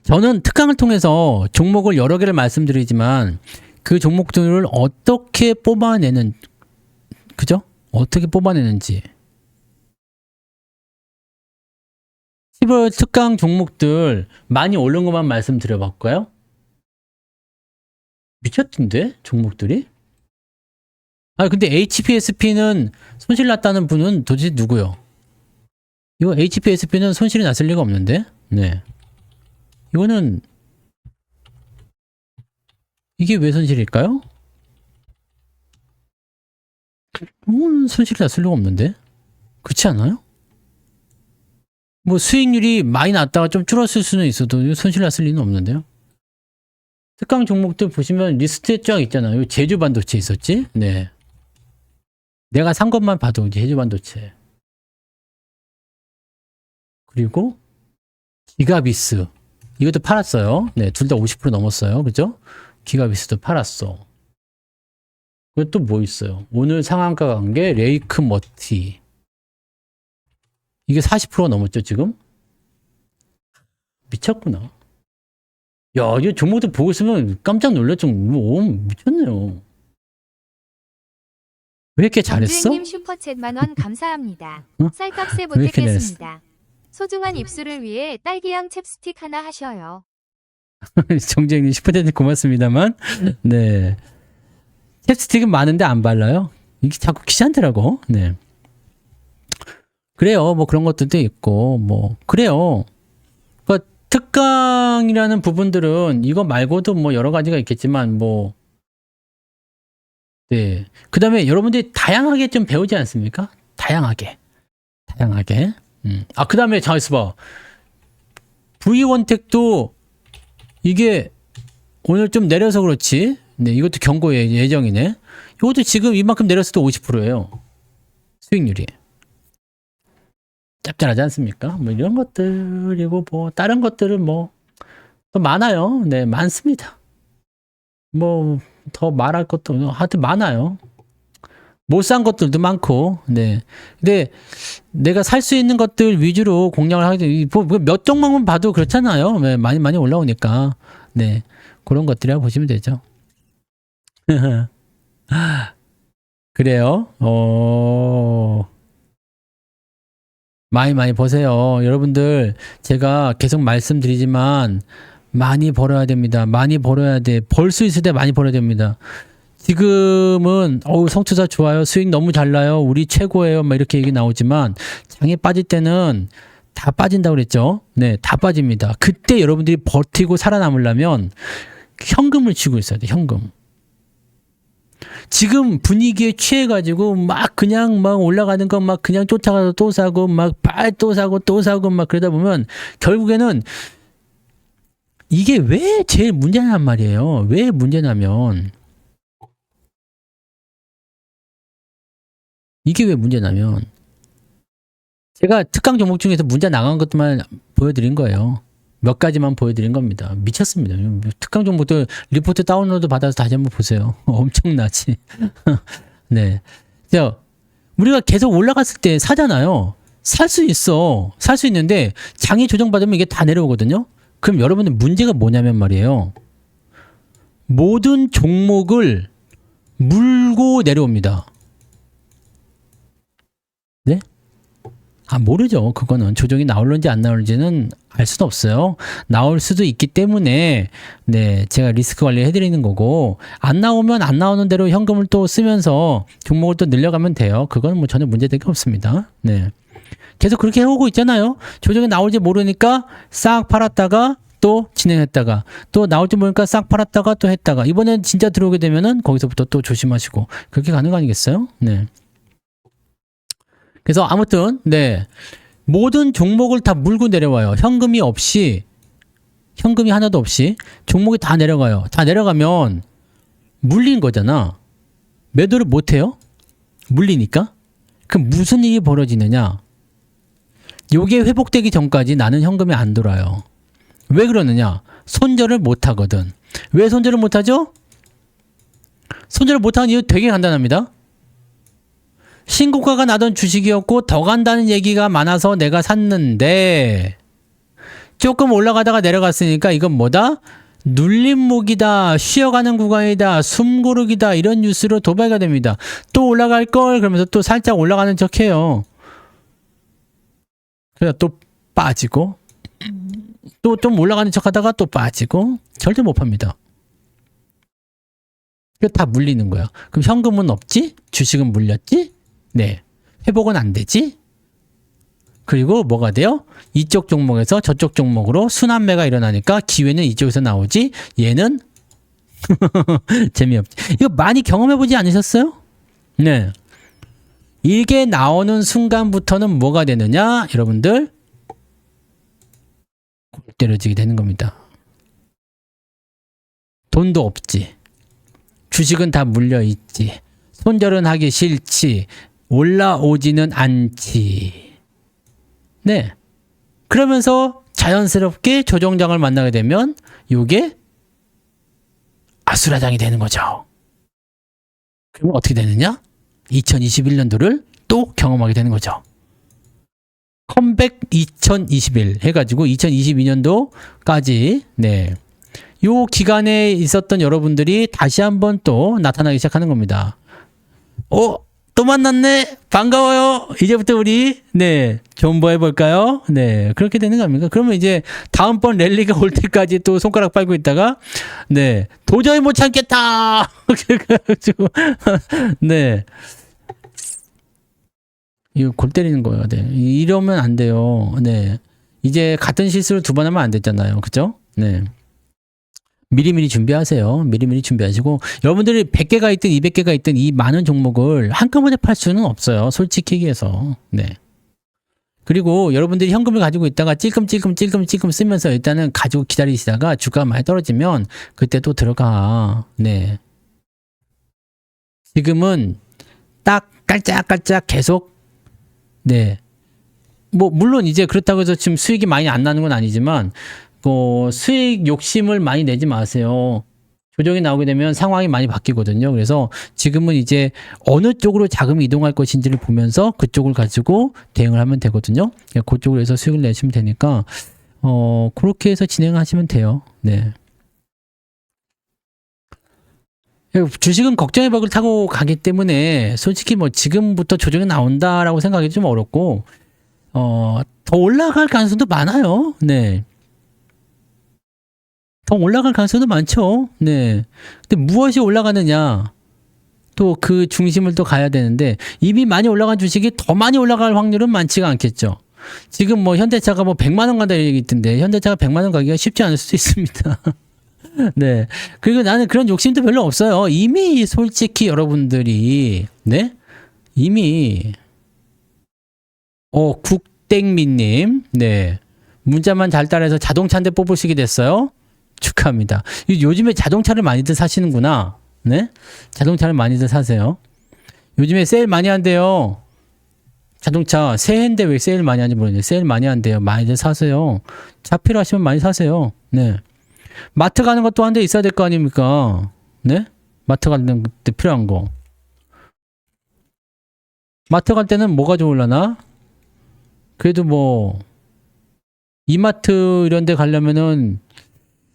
저는 특강을 통해서 종목을 여러 개를 말씀드리지만 그 종목들을 어떻게 뽑아내는, 그죠? 어떻게 뽑아내는지. 10월 특강 종목들 많이 오른 것만 말씀드려봤고요. 미쳤던데? 종목들이? 근데 HPSP는 손실 났다는 분은 도대체 누구요? 이거 HPSP는 손실이 났을 리가 없는데? 네. 이거는 이게 왜 손실일까요? 손실이 났을 리가 없는데? 그렇지 않아요? 뭐 수익률이 많이 났다가 좀 줄었을 수는 있어도 손실 났을 리는 없는데요? 특강 종목들 보시면 리스트에 쫙 있잖아요. 제주 반도체 있었지? 네. 내가 산 것만 봐도 제주 반도체. 그리고 기가비스. 이것도 팔았어요. 네, 둘 다 50% 넘었어요. 그죠? 기가비스도 팔았어. 그리고 또 뭐 있어요? 오늘 상한가 간 게 레이크 머티. 이게 40% 넘었죠, 지금? 미쳤구나. 야, 이 종목들 보고 있으면 깜짝 놀랐죠. 미쳤네요. 왜 이렇게 잘했어? 정주행님 슈퍼챗 만원 감사합니다. 쌀값에 왜 이렇게 보태겠습니다. 소중한 입술을 위해 딸기향 챕스틱 하나 하셔요. 정재님 슈퍼챗 고맙습니다만, 네. 캡스틱은 많은데 안 발라요? 이게 자꾸 귀찮더라고. 네. 그래요. 뭐 그런 것들도 있고, 뭐, 그래요. 그러니까 특강이라는 부분들은 이거 말고도 뭐 여러 가지가 있겠지만, 뭐, 네. 그 다음에 여러분들이 다양하게 좀 배우지 않습니까? 다양하게. 아, 그 다음에, 자, 있어봐. V1택도 이게 오늘 좀 내려서 그렇지. 네, 이것도 경고 예정이네. 이것도 지금 이만큼 내렸어도 50%예요. 수익률이. 짭짤하지 않습니까? 뭐 이런 것들이고 뭐 다른 것들은 뭐 또 많아요. 네, 많습니다. 뭐 더 말할 것도 하여튼 많아요. 못 산 것들도 많고. 네. 근데 내가 살 수 있는 것들 위주로 공략을 하게 돼. 몇 종목만 봐도 그렇잖아요. 네, 많이 올라오니까. 네. 그런 것들이라고 보시면 되죠. 그래요. 많이 보세요. 여러분들, 제가 계속 말씀드리지만, 많이 벌어야 됩니다. 많이 벌어야 돼. 벌 수 있을 때 많이 벌어야 됩니다. 지금은, 성투자 좋아요. 수익 너무 잘 나요. 우리 최고예요. 막 이렇게 얘기 나오지만, 장에 빠질 때는 다 빠진다고 그랬죠. 네, 다 빠집니다. 그때 여러분들이 버티고 살아남으려면, 현금을 쥐고 있어야 돼, 현금. 지금 분위기에 취해가지고 막 그냥 막 올라가는 거 막 그냥 쫓아가서 또 사고 막 또 사고 막 그러다 보면 결국에는 이게 왜 제일 문제냔 말이에요. 왜 문제냐면 이게 왜 문제냐면 제가 특강 종목 중에서 문제 나간 것만 보여드린 거예요. 몇 가지만 보여드린 겁니다. 미쳤습니다. 특강 종목도 리포트 다운로드 받아서 다시 한번 보세요. 엄청나지. 네. 자, 우리가 계속 올라갔을 때 사잖아요. 살 수 있어. 살 수 있는데 장이 조정받으면 이게 다 내려오거든요. 그럼 여러분들 문제가 뭐냐면 말이에요. 모든 종목을 물고 내려옵니다. 네? 아, 모르죠. 그거는 조정이 나올는지 안 나올는지는 알 수도 없어요. 나올 수도 있기 때문에 네, 제가 리스크 관리 해드리는 거고 안 나오면 안 나오는 대로 현금을 또 쓰면서 종목을 또 늘려가면 돼요. 그건 뭐 전혀 문제될 게 없습니다. 네, 계속 그렇게 해오고 있잖아요. 조정이 나올지 모르니까 싹 팔았다가 또 진행했다가 또 나올지 모르니까 싹 팔았다가 또 했다가 이번엔 진짜 들어오게 되면은 거기서부터 또 조심하시고 그렇게 가는 거 아니겠어요? 네. 그래서 아무튼 네, 모든 종목을 다 물고 내려와요. 현금이 하나도 없이 종목이 다 내려가요. 다 내려가면 물린 거잖아. 매도를 못해요? 물리니까. 그럼 무슨 일이 벌어지느냐? 요게 회복되기 전까지 나는 현금이 안 돌아요. 왜 그러느냐? 손절을 못하거든. 왜 손절을 못하죠? 손절을 못하는 이유 되게 간단합니다. 신고가가 나던 주식이었고 더 간다는 얘기가 많아서 내가 샀는데 조금 올라가다가 내려갔으니까 이건 뭐다? 눌림목이다, 쉬어가는 구간이다, 숨고르기다 이런 뉴스로 도배가 됩니다. 또 올라갈 걸 그러면서 또 살짝 올라가는 척해요. 그래서 또 빠지고 또 좀 올라가는 척하다가 또 빠지고 절대 못 팝니다. 다 물리는 거야. 그럼 현금은 없지? 주식은 물렸지? 네. 회복은 안 되지? 그리고 뭐가 돼요? 이쪽 종목에서 저쪽 종목으로 순환매가 일어나니까 기회는 이쪽에서 나오지? 얘는 재미없지. 이거 많이 경험해보지 않으셨어요? 네. 이게 나오는 순간부터는 뭐가 되느냐? 여러분들 골 때려지게 되는 겁니다. 돈도 없지. 주식은 다 물려있지. 손절은 하기 싫지. 올라오지는 않지. 네. 그러면서 자연스럽게 조정장을 만나게 되면 이게 아수라장이 되는 거죠. 그러면 어떻게 되느냐? 2021년도를 또 경험하게 되는 거죠. 컴백 2021 해가지고 2022년도까지 네. 요 기간에 있었던 여러분들이 다시 한번 또 나타나기 시작하는 겁니다. 또 만났네. 반가워요. 이제부터 우리 네, 존버 해볼까요? 네, 그렇게 되는 거 아닙니까? 그러면 이제 다음번 랠리가 올 때까지 또 손가락 빨고 있다가 네, 도저히 못 참겠다. 그래가지고 네, 이거 골 때리는 거예요. 네. 이러면 안 돼요. 네. 이제 같은 실수를 두 번 하면 안 됐잖아요. 그죠? 네. 미리미리 준비하세요. 미리미리 준비하시고, 여러분들이 100개가 있든 200개가 있든 이 많은 종목을 한꺼번에 팔 수는 없어요. 솔직히 얘기해서. 네. 그리고 여러분들이 현금을 가지고 있다가 찔끔찔끔 쓰면서 일단은 가지고 기다리시다가 주가가 많이 떨어지면 그때 또 들어가. 네. 지금은 딱 깔짝깔짝 계속, 네. 뭐, 물론 이제 그렇다고 해서 지금 수익이 많이 안 나는 건 아니지만, 수익 욕심을 많이 내지 마세요. 조정이 나오게 되면 상황이 많이 바뀌거든요. 그래서 지금은 이제 어느 쪽으로 자금이 이동할 것인지를 보면서 그쪽을 가지고 대응을 하면 되거든요. 그쪽으로 해서 수익을 내시면 되니까, 그렇게 해서 진행하시면 돼요. 네. 주식은 걱정의 벽을 타고 가기 때문에 솔직히 뭐 지금부터 조정이 나온다라고 생각하기 좀 어렵고, 더 올라갈 가능성도 많아요. 네. 더 올라갈 가능성도 많죠. 네. 근데 무엇이 올라가느냐? 또 그 중심을 또 가야 되는데, 이미 많이 올라간 주식이 더 많이 올라갈 확률은 많지가 않겠죠. 지금 뭐 현대차가 뭐 100만 원 간다 얘기 있던데, 현대차가 100만 원 가기가 쉽지 않을 수도 있습니다. 네. 그리고 나는 그런 욕심도 별로 없어요. 이미 솔직히 여러분들이, 네? 이미, 국땡미님, 네. 문자만 잘 따라해서 자동차 한 대 뽑으시게 됐어요. 축하합니다. 요즘에 자동차를 많이들 사시는구나. 네? 자동차를 많이들 사세요. 요즘에 세일 많이 한대요. 자동차 새해인데 왜 세일 많이 하는지 모르겠는데 세일 많이 한대요. 많이들 사세요. 차 필요하시면 많이 사세요. 네. 마트 가는 것도 한 대 있어야 될 거 아닙니까? 네? 마트 가는 데 필요한 거. 마트 갈 때는 뭐가 좋을라나? 그래도 뭐 이마트 이런 데 가려면은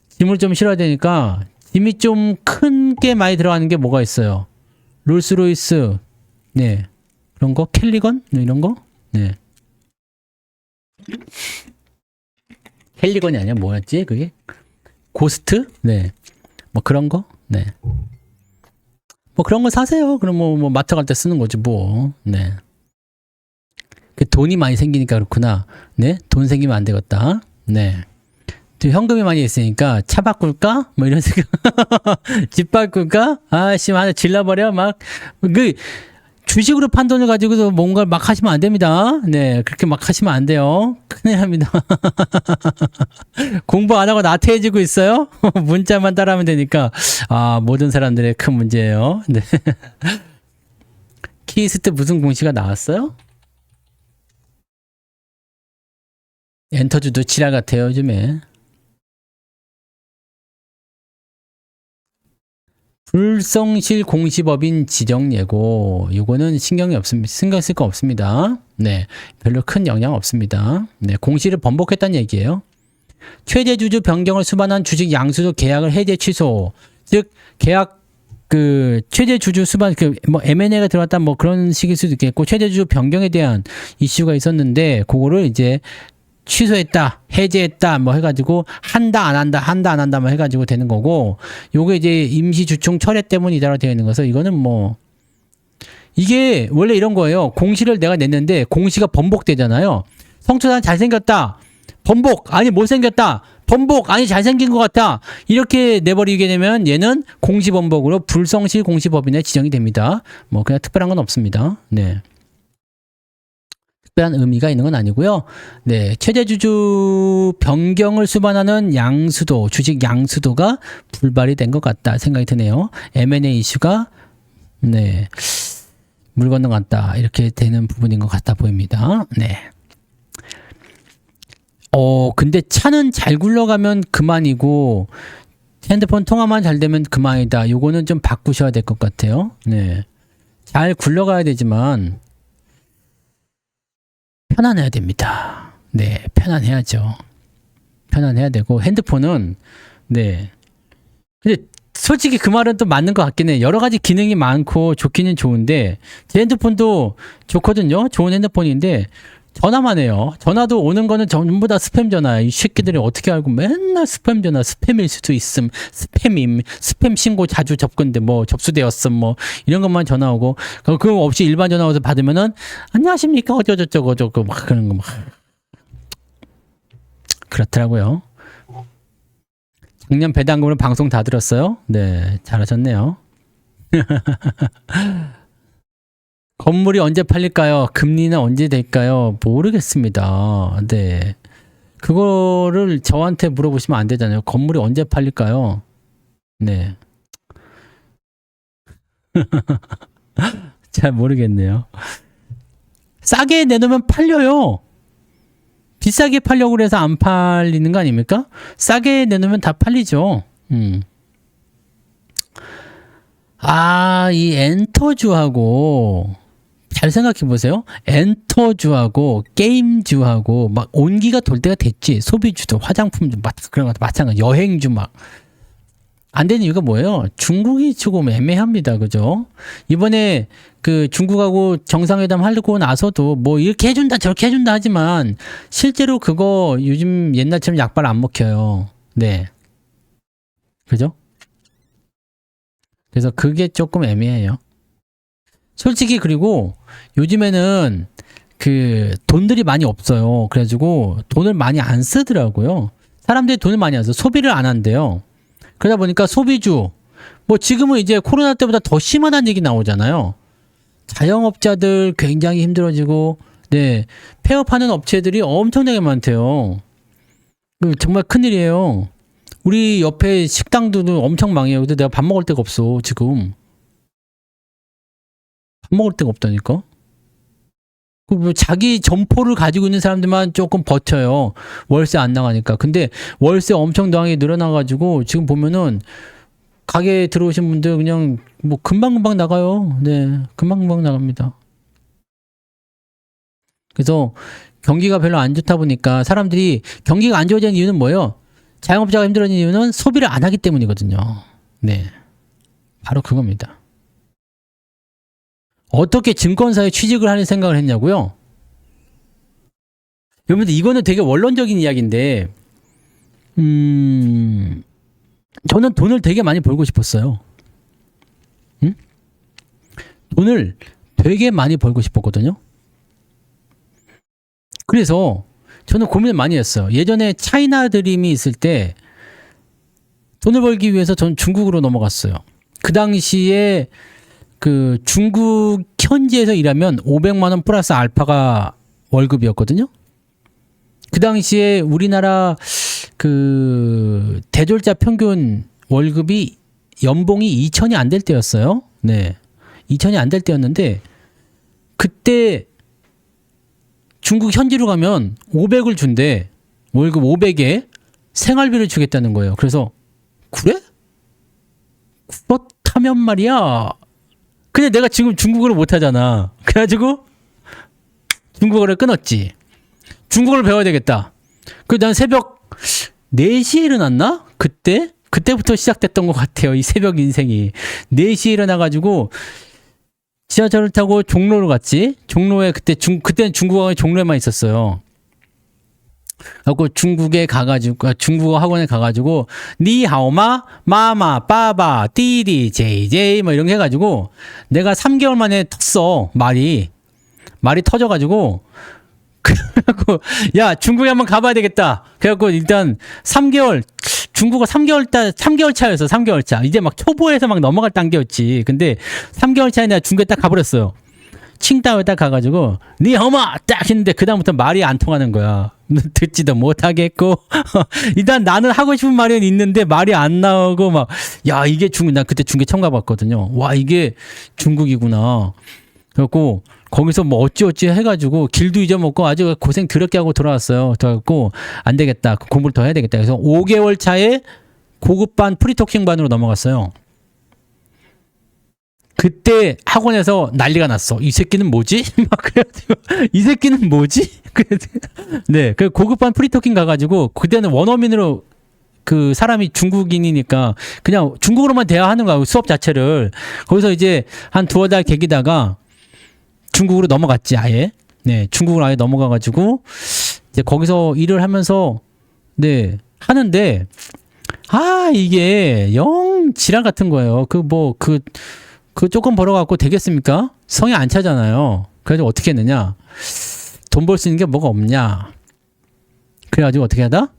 짐을 좀 실어야 되니까 짐이 좀 큰 게 많이 들어가는 게 뭐가 있어요? 롤스로이스, 네. 그런 거? 캘리건? 이런 거? 네. 캘리건이 아니야? 뭐였지? 그게? 고스트? 네. 뭐 그런 거? 네. 뭐 그런 거 사세요. 그럼 뭐 마트 갈 때 쓰는 거지 뭐. 네. 그 돈이 많이 생기니까 그렇구나. 네. 돈 생기면 안 되겠다. 네. 현금이 많이 있으니까 차 바꿀까? 뭐 이런 생각. 집 바꿀까? 아씨, 하나 질러버려. 막. 주식으로 판돈을 가지고서 뭔가를 막 하시면 안 됩니다. 네. 그렇게 막 하시면 안 돼요. 큰일 납니다. 공부 안 하고 나태해지고 있어요? 문자만 따라하면 되니까. 모든 사람들의 큰 문제예요. 네. 키스트 무슨 공시가 나왔어요? 엔터주도 지랄 같아요, 요즘에. 불성실 공시법인 지정 예고. 요거는 신경 쓸 거 없습니다. 네. 별로 큰 영향 없습니다. 네. 공시를 번복했다는 얘기예요. 최대 주주 변경을 수반한 주식 양수도 계약을 해제 취소. 즉, 계약, 최대 주주 수반, 뭐, M&A가 들어왔다, 뭐, 그런 식일 수도 있겠고, 최대 주주 변경에 대한 이슈가 있었는데, 그거를 이제, 취소했다, 해제했다, 뭐 해가지고, 한다, 안 한다, 뭐 해가지고 되는 거고, 요게 이제 임시주총 철회 때문이다라고 되어 있는 거서, 이거는 뭐, 이게 원래 이런 거예요. 공시를 내가 냈는데, 공시가 번복되잖아요. 성초단 잘생겼다, 번복, 아니, 못생겼다, 번복, 아니, 잘생긴 것 같다. 이렇게 내버리게 되면 얘는 공시번복으로 불성실 공시법인에 지정이 됩니다. 뭐, 그냥 특별한 건 없습니다. 네. 특별한 의미가 있는 건 아니고요. 네, 최대주주 변경을 수반하는 양수도, 주식 양수도가 불발이 된 것 같다 생각이 드네요. M&A 이슈가 네, 물 건너갔다 이렇게 되는 부분인 것 같아 보입니다. 네. 근데 차는 잘 굴러가면 그만이고 핸드폰 통화만 잘 되면 그만이다. 요거는 좀 바꾸셔야 될 것 같아요. 네, 잘 굴러가야 되지만. 편안해야 됩니다. 네, 편안해야죠. 편안해야 되고, 핸드폰은, 네. 근데 솔직히 그 말은 또 맞는 것 같긴 해. 여러 가지 기능이 많고 좋기는 좋은데, 제 핸드폰도 좋거든요. 좋은 핸드폰인데, 전화만 해요. 전화도 오는 거는 전부 다 스팸 전화야. 이 새끼들이 어떻게 알고 맨날 스팸 전화, 스팸일 수도 있음, 스팸임, 스팸 신고 자주 접근돼, 뭐 접수되었음, 뭐 이런 것만 전화 오고, 그거 없이 일반 전화 와서 받으면은 안녕하십니까 어쩌고저쩌고 저쩌고 막 그런 거 막 그렇더라고요. 작년 배당금으로 방송 다 들었어요. 네, 잘하셨네요. 건물이 언제 팔릴까요? 금리는 언제 될까요? 모르겠습니다. 네. 그거를 저한테 물어보시면 안 되잖아요. 건물이 언제 팔릴까요? 네. 잘 모르겠네요. 싸게 내놓으면 팔려요. 비싸게 팔려고 그래서 안 팔리는 거 아닙니까? 싸게 내놓으면 다 팔리죠. 아, 이 엔터주하고 잘 생각해 보세요. 엔터주하고 게임주하고 막 온기가 돌 때가 됐지. 소비주도 화장품도 막 그런 것도 마찬가지. 여행주 막 안 되는 이유가 뭐예요? 중국이 조금 애매합니다. 그죠? 이번에 그 중국하고 정상회담 하고 나서도 뭐 이렇게 해준다 저렇게 해준다 하지만 실제로 그거 요즘 옛날처럼 약발 안 먹혀요. 네. 그죠? 그래서 그게 조금 애매해요. 솔직히 그리고 요즘에는 그 돈들이 많이 없어요. 그래가지고 돈을 많이 안 쓰더라고요. 사람들이 돈을 많이 안 써. 소비를 안 한대요. 그러다 보니까 소비주, 뭐 지금은 이제 코로나 때보다 더 심하다는 얘기 나오잖아요. 자영업자들 굉장히 힘들어지고, 네, 폐업하는 업체들이 엄청나게 많대요. 정말 큰일이에요. 우리 옆에 식당도 엄청 망해요. 근데 내가 밥 먹을 데가 없어, 지금. 밥 먹을 데가 없다니까? 뭐 자기 점포를 가지고 있는 사람들만 조금 버텨요. 월세 안 나가니까. 근데 월세 엄청 당하게 늘어나가지고 지금 보면은 가게에 들어오신 분들 그냥 뭐 금방금방 나가요. 네, 금방금방 나갑니다. 그래서 경기가 별로 안 좋다 보니까 사람들이 경기가 안 좋아지는 이유는 뭐예요? 자영업자가 힘들어지는 이유는 소비를 안 하기 때문이거든요. 네, 바로 그겁니다. 어떻게 증권사에 취직을 하는 생각을 했냐고요? 여러분들 이거는 되게 원론적인 이야기인데 저는 돈을 되게 많이 벌고 싶었어요. 응? 돈을 되게 많이 벌고 싶었거든요. 그래서 저는 고민을 많이 했어요. 예전에 차이나 드림이 있을 때 돈을 벌기 위해서 저는 중국으로 넘어갔어요. 그 당시에 그 중국 현지에서 일하면 500만 원 플러스 알파가 월급이었거든요. 그 당시에 우리나라 그 대졸자 평균 월급이 연봉이 2천이 안 될 때였어요. 네. 2천이 안 될 때였는데 그때 중국 현지로 가면 500을 준대. 월급 500에 생활비를 주겠다는 거예요. 그래서 그래? 그렇다면 말이야. 근데 내가 지금 중국어를 못하잖아. 그래가지고 중국어를 끊었지. 중국어를 배워야 되겠다. 그래서 난 새벽 4시에 일어났나? 그때부터 시작됐던 것 같아요. 이 새벽 인생이. 4시에 일어나가지고 지하철을 타고 종로로 갔지. 종로에 그때는 중국어가 종로에만 있었어요. 그래서 중국어 학원에 가가지고 니하오마 마마 빠바 띠디 제이제이 뭐 이런 거 해가지고 내가 3개월 만에 텄어. 말이 터져가지고 그래갖고 야 중국에 한번 가봐야 되겠다. 그래갖고 일단 3개월 중국어 3개월 차였어. 3개월 차. 이제 막 초보에서 막 넘어갈 단계였지. 근데 3개월 차에 내가 중국에 딱 가버렸어요. 칭다오에 딱 가가지고 니하오마 딱 했는데 그 다음부터 말이 안 통하는 거야. 듣지도 못하겠고 일단 나는 하고 싶은 말은 있는데 말이 안 나오고 막 야 이게 중국 나 그때 중국에 처음 가봤거든요. 와 이게 중국이구나. 그래갖고 거기서 뭐 어찌어찌 해가지고 길도 잊어먹고 아주 고생 더럽게 하고 돌아왔어요. 그래갖고 안 되겠다. 공부를 더 해야 되겠다. 그래서 5개월 차에 고급반 프리토킹반으로 넘어갔어요. 그때 학원에서 난리가 났어. 이 새끼는 뭐지? 막 그래가지고 이 새끼는 뭐지? 네, 그 고급반 프리토킹 가가지고 그때는 원어민으로 그 사람이 중국인이니까 그냥 중국어로만 대화하는 거야. 수업 자체를. 거기서 이제 한 2달 계기다가 중국으로 넘어갔지 아예. 네, 중국을 아예 넘어가가지고 이제 거기서 일을 하면서 네 하는데 이게 영 지랄 같은 거예요. 그 조금 벌어갖고 되겠습니까? 성에 안 차잖아요. 그래서 어떻게 했느냐? 돈 벌 수 있는 게 뭐가 없냐? 그래가지고 어떻게 하다?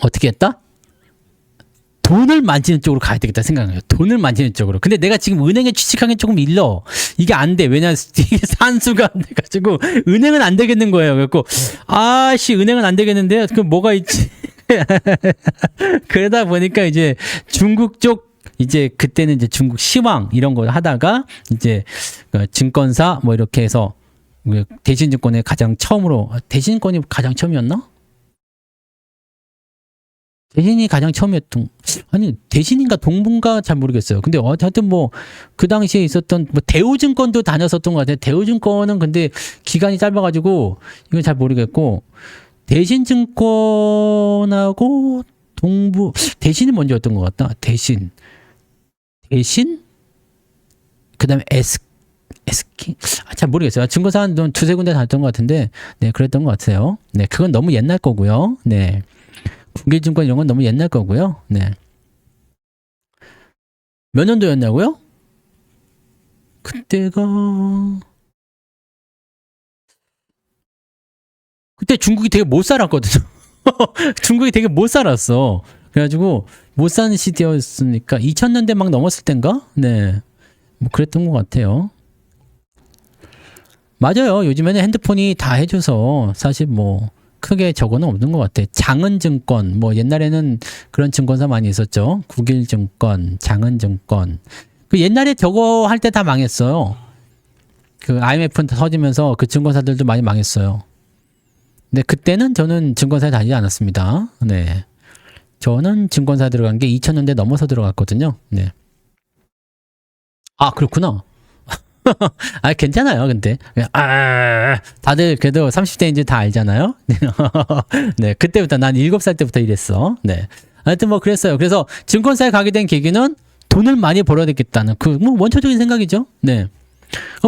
어떻게 했다? 돈을 만지는 쪽으로 가야 되겠다 생각해요. 돈을 만지는 쪽으로. 근데 내가 지금 은행에 취직한 게 조금 일러. 이게 안 돼. 왜냐 이게 산수가 안 돼가지고 은행은 안 되겠는 거예요. 그래갖고 은행은 안 되겠는데 그럼 뭐가 있지? 그러다 보니까 이제 중국 쪽 이제 그때는 이제 중국 시황 이런 거 하다가 이제 증권사 뭐 이렇게 해서 대신증권에 가장 처음으로 대신증권이 가장 처음이었나? 대신이 가장 처음이었던 대신인가 동분가 잘 모르겠어요. 근데 하여튼 뭐 그 당시에 있었던 뭐 대우증권도 다녔었던 것 같아요. 대우증권은 근데 기간이 짧아가지고 이건 잘 모르겠고 대신증권하고 대신이 먼저였던 것 같다. 대신 그다음에 SK 잘 모르겠어요. 증권사 한 두세 군데 다녔던 것 같은데 네 그랬던 것 같아요. 네 그건 너무 옛날 거고요. 네. 국외증권 이런 건 너무 옛날 거고요. 네. 몇 년도였냐고요? 그때 중국이 되게 못 살았거든요. 중국이 되게 못 살았어. 그래가지고 못 사는 시대였으니까 2000년대 막 넘었을 땐가? 네. 뭐 그랬던 것 같아요. 맞아요. 요즘에는 핸드폰이 다 해줘서 사실 뭐 크게 저거는 없는 것 같아. 장은증권 뭐 옛날에는 그런 증권사 많이 있었죠. 국일증권, 장은증권. 그 옛날에 저거 할 때 다 망했어요. 그 IMF 터지면서 그 증권사들도 많이 망했어요. 근데 그때는 저는 증권사에 다니지 않았습니다. 네, 저는 증권사 들어간 게 2000년대 넘어서 들어갔거든요. 네. 그렇구나. 괜찮아요, 근데. 다들 그래도 30대인지 다 알잖아요? 네, 그때부터, 난 7살 때부터 일했어. 네. 하여튼 뭐 그랬어요. 그래서 증권사에 가게 된 계기는 돈을 많이 벌어야 되겠다는 뭐 원초적인 생각이죠. 네.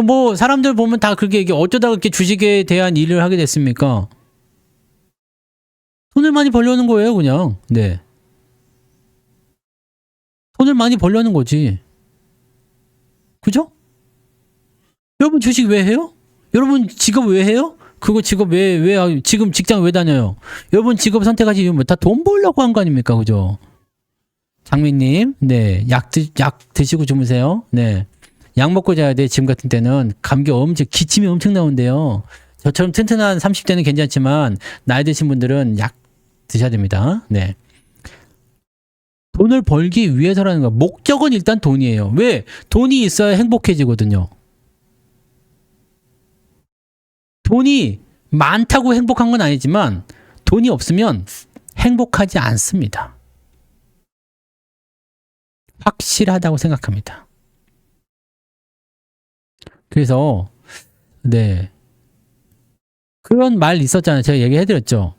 뭐, 사람들 보면 다 그렇게 어쩌다 그렇게 주식에 대한 일을 하게 됐습니까? 돈을 많이 벌려는 거예요, 그냥. 네. 돈을 많이 벌려는 거지. 그죠? 여러분 주식 왜 해요? 여러분 직업 왜 해요? 그거 직업 지금 직장 왜 다녀요? 여러분 직업 선택하신 이유 다 돈 벌려고 한 거 아닙니까? 그죠? 장미님, 네. 약 드시고 주무세요. 네. 약 먹고 자야 돼. 지금 같은 때는 감기 기침이 엄청 나온대요. 저처럼 튼튼한 30대는 괜찮지만 나이 드신 분들은 약 드셔야 됩니다. 네. 돈을 벌기 위해서라는 거. 목적은 일단 돈이에요. 왜? 돈이 있어야 행복해지거든요. 돈이 많다고 행복한 건 아니지만 돈이 없으면 행복하지 않습니다. 확실하다고 생각합니다. 그래서 네 그런 말 있었잖아요. 제가 얘기해드렸죠.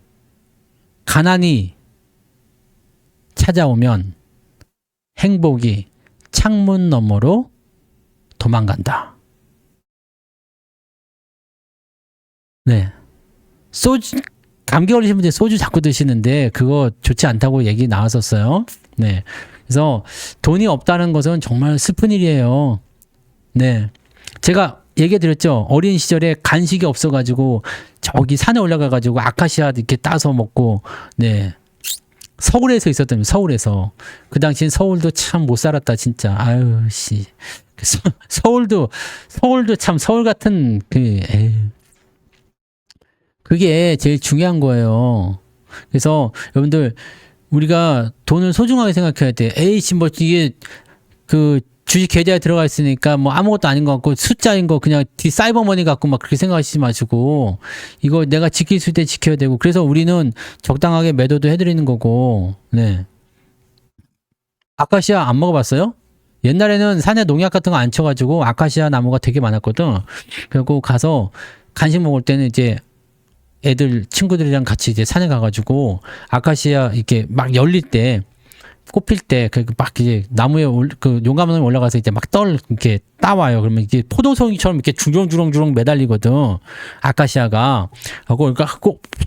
가난이 찾아오면 행복이 창문 너머로 도망간다. 네. 감기 걸리신 분들 소주 자꾸 드시는데 그거 좋지 않다고 얘기 나왔었어요. 네. 그래서 돈이 없다는 것은 정말 슬픈 일이에요. 네. 제가 얘기 드렸죠. 어린 시절에 간식이 없어가지고 저기 산에 올라가가지고 아카시아 이렇게 따서 먹고 네. 서울에서 그 당시엔 서울도 참 못 살았다 진짜. 아유 씨. 서울도 참 서울 같은 그게 제일 중요한 거예요. 그래서 여러분들 우리가 돈을 소중하게 생각해야 돼. 에이씨 뭐 이게 그 주식 계좌에 들어가 있으니까 뭐 아무것도 아닌 것 같고 숫자인 거 그냥 사이버머니 갖고 막 그렇게 생각하시지 마시고 이거 내가 지킬 수 있을 때 지켜야 되고 그래서 우리는 적당하게 매도도 해드리는 거고. 네. 아카시아 안 먹어봤어요? 옛날에는 산에 농약 같은 거 안 쳐가지고 아카시아 나무가 되게 많았거든. 그리고 가서 간식 먹을 때는 이제 친구들이랑 같이 이제 산에 가가지고 아카시아 이렇게 막 열릴 때 꽃필 때 그 막 이제 나무에 그 용감나무에 올라가서 이제 막 이렇게 따와요. 그러면 이게 포도송이처럼 이렇게 주렁주렁 매달리거든. 아카시아가. 하고 그러니까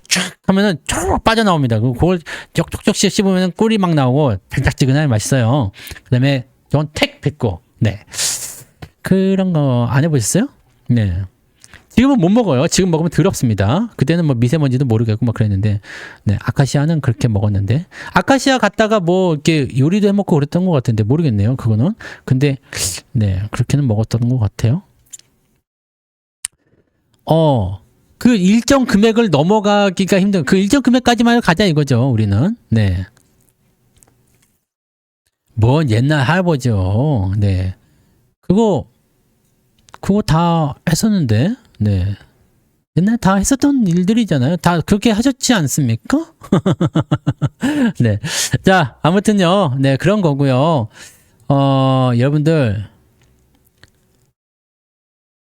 쫙 하면은 쫙 빠져나옵니다. 그걸 쪽쪽쪽 씹으면 꿀이 막 나오고 달짝지근하게 맛있어요. 그다음에 저건 택 뱉고. 네. 그런 거 안 해보셨어요? 네. 지금은 못 먹어요. 지금 먹으면 더럽습니다. 그때는 뭐 미세먼지도 모르겠고 막 그랬는데, 네, 아카시아는 그렇게 먹었는데, 아카시아 갔다가 뭐 이렇게 요리도 해 먹고 그랬던 것 같은데 모르겠네요. 그거는. 근데 네, 그렇게는 먹었던 것 같아요. 그 일정 금액을 넘어가기가 힘든 그 일정 금액까지만 가자 이거죠. 우리는. 네. 뭐 옛날 할아버지요. 네. 그거 다 했었는데. 네. 옛날 다 했었던 일들이잖아요. 다 그렇게 하셨지 않습니까? 네. 자, 아무튼요. 네, 그런 거고요. 여러분들.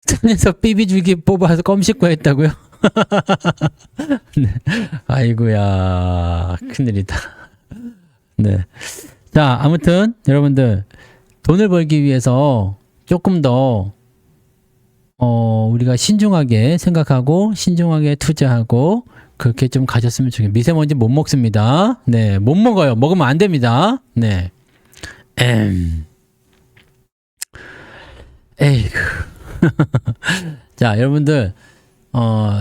손에서 삐비줄기 뽑아서 껌 씹고 했다고요? 네. 아이고야. 큰일이다. 네. 자, 아무튼 여러분들 돈을 벌기 위해서 조금 더 우리가 신중하게 생각하고 신중하게 투자하고 그렇게 좀 가졌으면 좋겠어요. 미세먼지 못 먹습니다. 네, 못 먹어요. 먹으면 안 됩니다. 네. 에이구. 자, 여러분들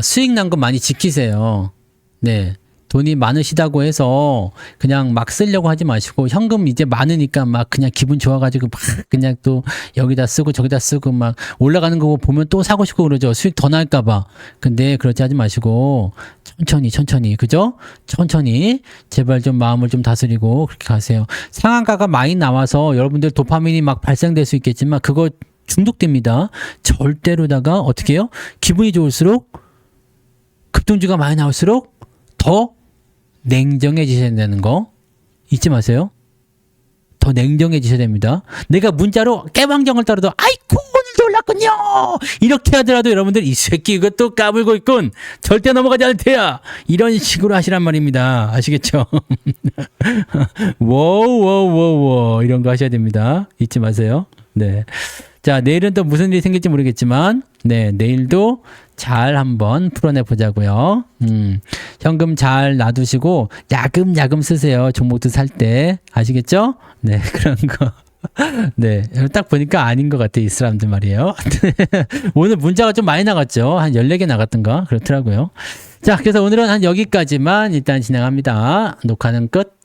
수익 난 거 많이 지키세요. 네. 돈이 많으시다고 해서 그냥 막 쓰려고 하지 마시고 현금 이제 많으니까 막 그냥 기분 좋아가지고 막 그냥 또 여기다 쓰고 저기다 쓰고 막 올라가는 거 보면 또 사고 싶고 그러죠. 수익 더 날까봐. 근데 그렇지 하지 마시고 천천히 그죠? 천천히 제발 좀 마음을 좀 다스리고 그렇게 가세요. 상한가가 많이 나와서 여러분들 도파민이 막 발생될 수 있겠지만 그거 중독됩니다. 절대로다가 어떻게 해요? 기분이 좋을수록 급등주가 많이 나올수록 더 냉정해지셔야 되는 거 잊지 마세요. 더 냉정해지셔야 됩니다. 내가 문자로 깨방정을 떨어도 아이쿠 오늘도 올랐군요 이렇게 하더라도 여러분들 이 새끼 이것도 까불고 있군 절대 넘어가지 않을 테야 이런 식으로 하시란 말입니다. 아시겠죠? 워우 이런 거 하셔야 됩니다. 잊지 마세요. 네. 자, 내일은 또 무슨 일이 생길지 모르겠지만, 네, 내일도 잘 한번 풀어내 보자고요. 현금 잘 놔두시고, 야금야금 쓰세요. 종목도 살 때. 아시겠죠? 네, 그런 거. 네, 딱 보니까 아닌 것 같아요. 이 사람들 말이에요. 오늘 문자가 좀 많이 나갔죠. 한 14개 나갔던가? 그렇더라고요. 자, 그래서 오늘은 한 여기까지만 일단 진행합니다. 녹화는 끝.